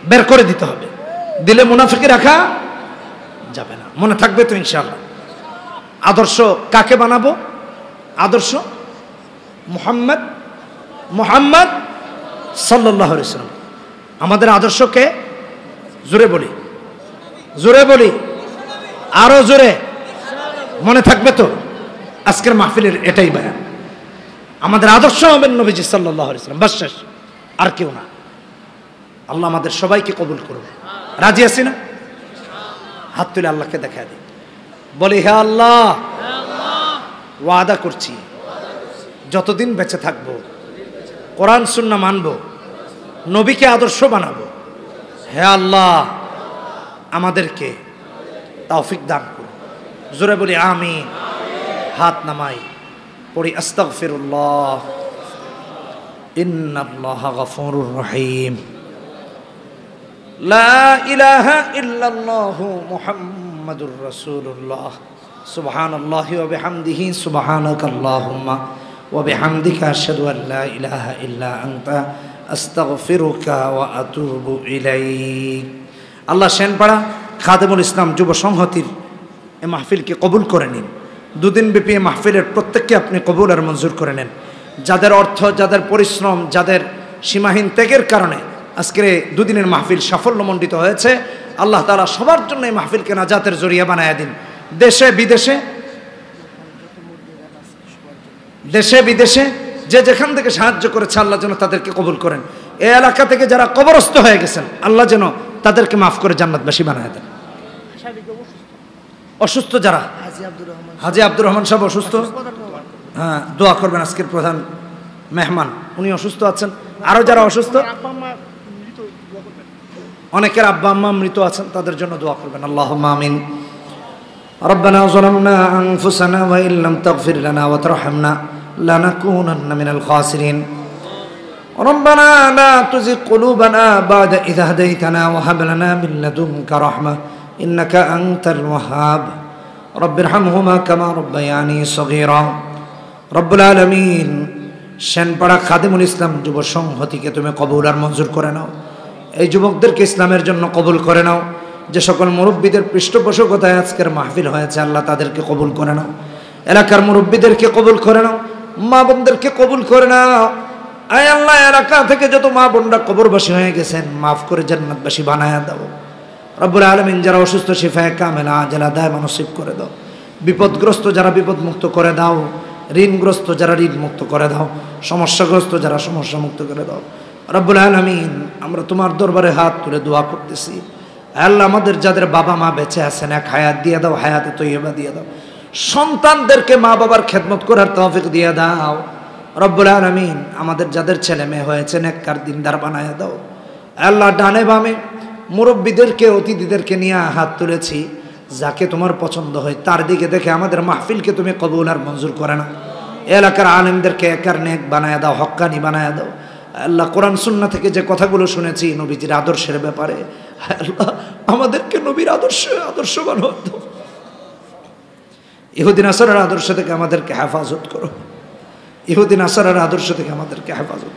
বের করে দিতে হবে। দিলে মুনাফিকি রাখা যাবে না। মনে থাকবে তো ইনশাআল্লাহ। আদর্শ কাকে বানাবো? আদর্শ মুহাম্মদ সাল্লাল্লাহু আলাইহি ওয়াসাল্লাম। আমাদের আদর্শ কে? জোরে বলি, জোরে বলি, আরো জোরে। মনে থাকবে তো? আজকের মাহফিলের এটাই বয়ান। আমাদের আদর্শ হবেন নবীজি সাল্লাল্লাহু আলাইহি ওয়াসাল্লাম, বাস শেষ, আর কেউ না। আল্লাহ আমাদের সবাইকে কবুল করুন। রাজি আছি না? হাত তুলে আল্লাহকে দেখা দিই, বলি হে আল্লাহ, ওয়াদা করছি যতদিন বেঁচে থাকবো কোরআন সুন্নাহ মানবো, নবীকে আদর্শ বানাবো। হে আল্লাহ, আমাদেরকে তৌফিক দান করুন। জোরে বলি আমিন। হাত নামাই, পড়ি আস্তাগফিরুল্লাহ, ইন্নাল্লাহা গফুরুর রহিম। লা ইলাহা ইল্লাল্লাহু মুহাম্মাদুর রাসূলুল্লাহ। সুবহানাল্লাহি ওয়া বিহামদিহি, সুবহানাকাল্লাহুম্মা ওয়া বিহামদিকা, আশহাদু আল লা ইলাহা ইল্লা আনতা, আস্তাগফিরুকা ওয়া আতুবু ইলাইক। আল্লাহ সেনপাড়া খাদেমুল ইসলাম যুব সংহতির এই মাহফিলকে কবুল করে নিন। দুদিন ব্যাপী এই মাহফিলের প্রত্যেককে আপনি কবুল আর মঞ্জুর করে নেন। যাদের অর্থ, যাদের পরিশ্রম, যাদের সীমাহীন ত্যাগের কারণে আজকের এই দুদিনের মাহফিল সাফল্যমণ্ডিত হয়েছে, আল্লাহ তাআলা সবার জন্য এই মাহফিলকে নাজাতের জরিয়া বানায় দিন। দেশে বিদেশে, দেশে বিদেশে যে যেখান থেকে সাহায্য করেছে, আল্লাহ যেন তাদেরকে কবুল করেন। এই এলাকা থেকে যারা কবরস্থ হয়ে গেছেন, আল্লাহ যেন তাদেরকে মাফ করে জান্নাতবাসী বানায় দেন। অসুস্থ যারা, হাজি আব্দুর রহমান সাহেব অসুস্থ, হ্যাঁ দোয়া করবেন। আজকের প্রধান মেহমান উনি অসুস্থ আছেন। আরো যারা অসুস্থ, অনেকের আব্বা আম্মা মৃত আছেন, তাদের জন্য দোয়া করবেন। আল্লাহুম্মা আমিন। ربنا ظلمنا أنفسنا وإن لم تغفر لنا وترحمنا لنكونن من الخاسرين ربنا لا تزغ قلوبنا بعد إذ هديتنا وهب لنا من لدنك رحمة إنك أنت الوهاب رب ارحمهما كما ربياني صغيرا رب العالمين শানপাড়া খাদিমুল ইসলাম যুব সংহতিকে তুমি কবুল আর মঞ্জুর করে নাও। এই যুবকদেরকে ইসলামের জন্য কবুল করে নাও। যে সকল মুরব্বীদের পৃষ্ঠপোষকতায় আজকের মাহফিল হয়েছে আল্লাহ তাদেরকে কবুল করে নাও। এলাকার মুরব্বীদেরকে কবুল করে নাও, মা বোনদেরকে কবুল করে নাও। আয় আল্লাহ, এলাকা থেকে যত মা বোনরা কবরবাসী হয়ে গেছেন মাফ করে জান্নাতবাসী বানায়া দাও। রব্বুল আলামিন যারা অসুস্থ শিফায়ে কামেলা আজলা দায়মা নসিব করে দাও। বিপদগ্রস্ত যারা বিপদ মুক্ত করে দাও, ঋণগ্রস্ত যারা ঋণ মুক্ত করে দাও, সমস্যাগ্রস্ত যারা সমস্যা মুক্ত করে দাও। রব্বুল আলামিন আমরা তোমার দরবারে হাত তুলে দোয়া করতেছি। আল্লাহ, আমাদের যাদের বাবা মা বেঁচে আছেন এক হায়াত দিয়ে দাও, হায়াতে তৈয়বা দিয়ে দাও। সন্তানদেরকে মা বাবার খেদমত করার তৌফিক দিয়ে দাও। রব্বুল আলামিন আমাদের যাদের ছেলে মেয়ে হয়েছে নেককার দিনদার বানায় দাও। আল্লাহ, ডানে বামে মুরব্বীদেরকে অতিথিদেরকে নিয়ে হাত তুলেছি, যাকে তোমার পছন্দ হয় তার দিকে দেখে আমাদের মাহফিলকে তুমি কবুল আর মঞ্জুর করে না। এলাকার আলেমদেরকে একার নেক বানায় দাও, হক্কানি বানায় দাও। আল্লাহ, কোরআন সুন্নাহ থেকে যে কথাগুলো শুনেছি নবীজির আদর্শের ব্যাপারে, আল্লাহ আমাদেরকে নবীর আদর্শ বানাও। ইহুদি নাসারার আদর্শ থেকে আমাদেরকে হেফাজত করো। ইহুদি নাসারার আদর্শ থেকে আমাদেরকে হেফাজত।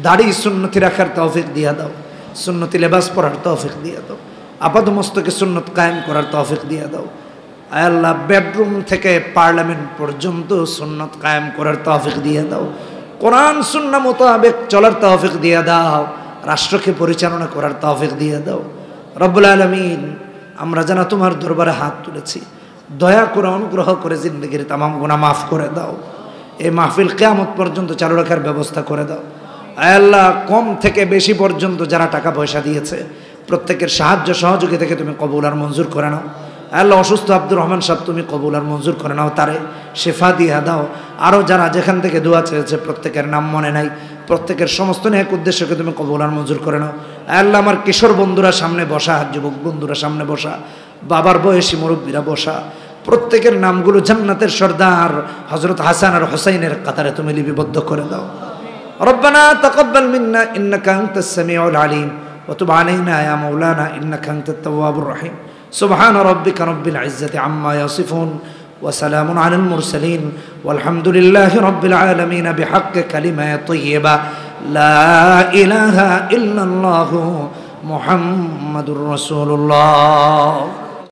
দাড়ি সুন্নতি রাখার তৌফিক দিয়ে দাও, সুন্নতি লেবাস পরার তৌফিক দিয়ে দাও, আপাদ মস্তকে সুন্নত কায়েম করার তৌফিক দিয়ে দাও। আল্লাহ, বেডরুম থেকে পার্লামেন্ট পর্যন্ত সুন্নত কায়েম করার তৌফিক দিয়ে দাও। কোরআন সুন্নাহ মোতাবেক চলার তৌফিক দিয়ে দাও। রাষ্ট্রকে পরিচালনা করার তৌফিক দিয়ে দাও। রব্বুল আলামিন আমরা যেন তোমার দরবারে হাত তুলেছি, দয়া করে অনুগ্রহ করে জিন্দগির তামাম গুনাহ মাফ করে দাও। এই মাহফিল কিয়ামত পর্যন্ত চালু রাখার ব্যবস্থা করে দাও। আল্লাহ, কম থেকে বেশি পর্যন্ত যারা টাকা পয়সা দিয়েছে প্রত্যেকের সাহায্য সহযোগিতাকে তুমি কবুল আর মঞ্জুর করে নাও। আল্লাহ, অসুস্থ আব্দুর রহমান সাহেব তুমি কবুল আর মঞ্জুর করে নাও, তারে শেফা দিয়ে দাও। আরও যারা যেখান থেকে দোয়া চেয়েছে প্রত্যেকের নাম মনে নাই, প্রত্যেকের সমস্ত নেক উদ্দেশ্যকে তুমি কবুল আর মঞ্জুর করে নাও। আল্লাহ, আমার কিশোর বন্ধুরা সামনে বসা, যুবক বন্ধুরা সামনে বসা, বাবার বয়সী মুরব্বীরা বসা, প্রত্যেকের নামগুলো জান্নাতের সর্দার হযরত হাসান আর হুসাইনের কাতারে তুমি লিপিবদ্ধ করে দাও। রব্বানা তাকাব্বাল মিন্না ইন্নাকা আনতাস সামিউল আলিম ওয়া তুব আলাইনা ইয়া মাওলানা ইন্নাকা আনতাত তাওয়াবুর রহিম। সুবহান রাব্বিকা রাব্বিল ইজ্জাতি আম্মা ইয়াসিফুন ওয়া সালামুন আলাল মুরসালিন ওয়ালহামদুলিল্লাহি রাব্বিল আলামিন বিহাক্কি কালিমাত তাইয়্যিবা লা ইলাহা ইল্লাল্লাহু মুহাম্মাদুর রাসূলুল্লাহ।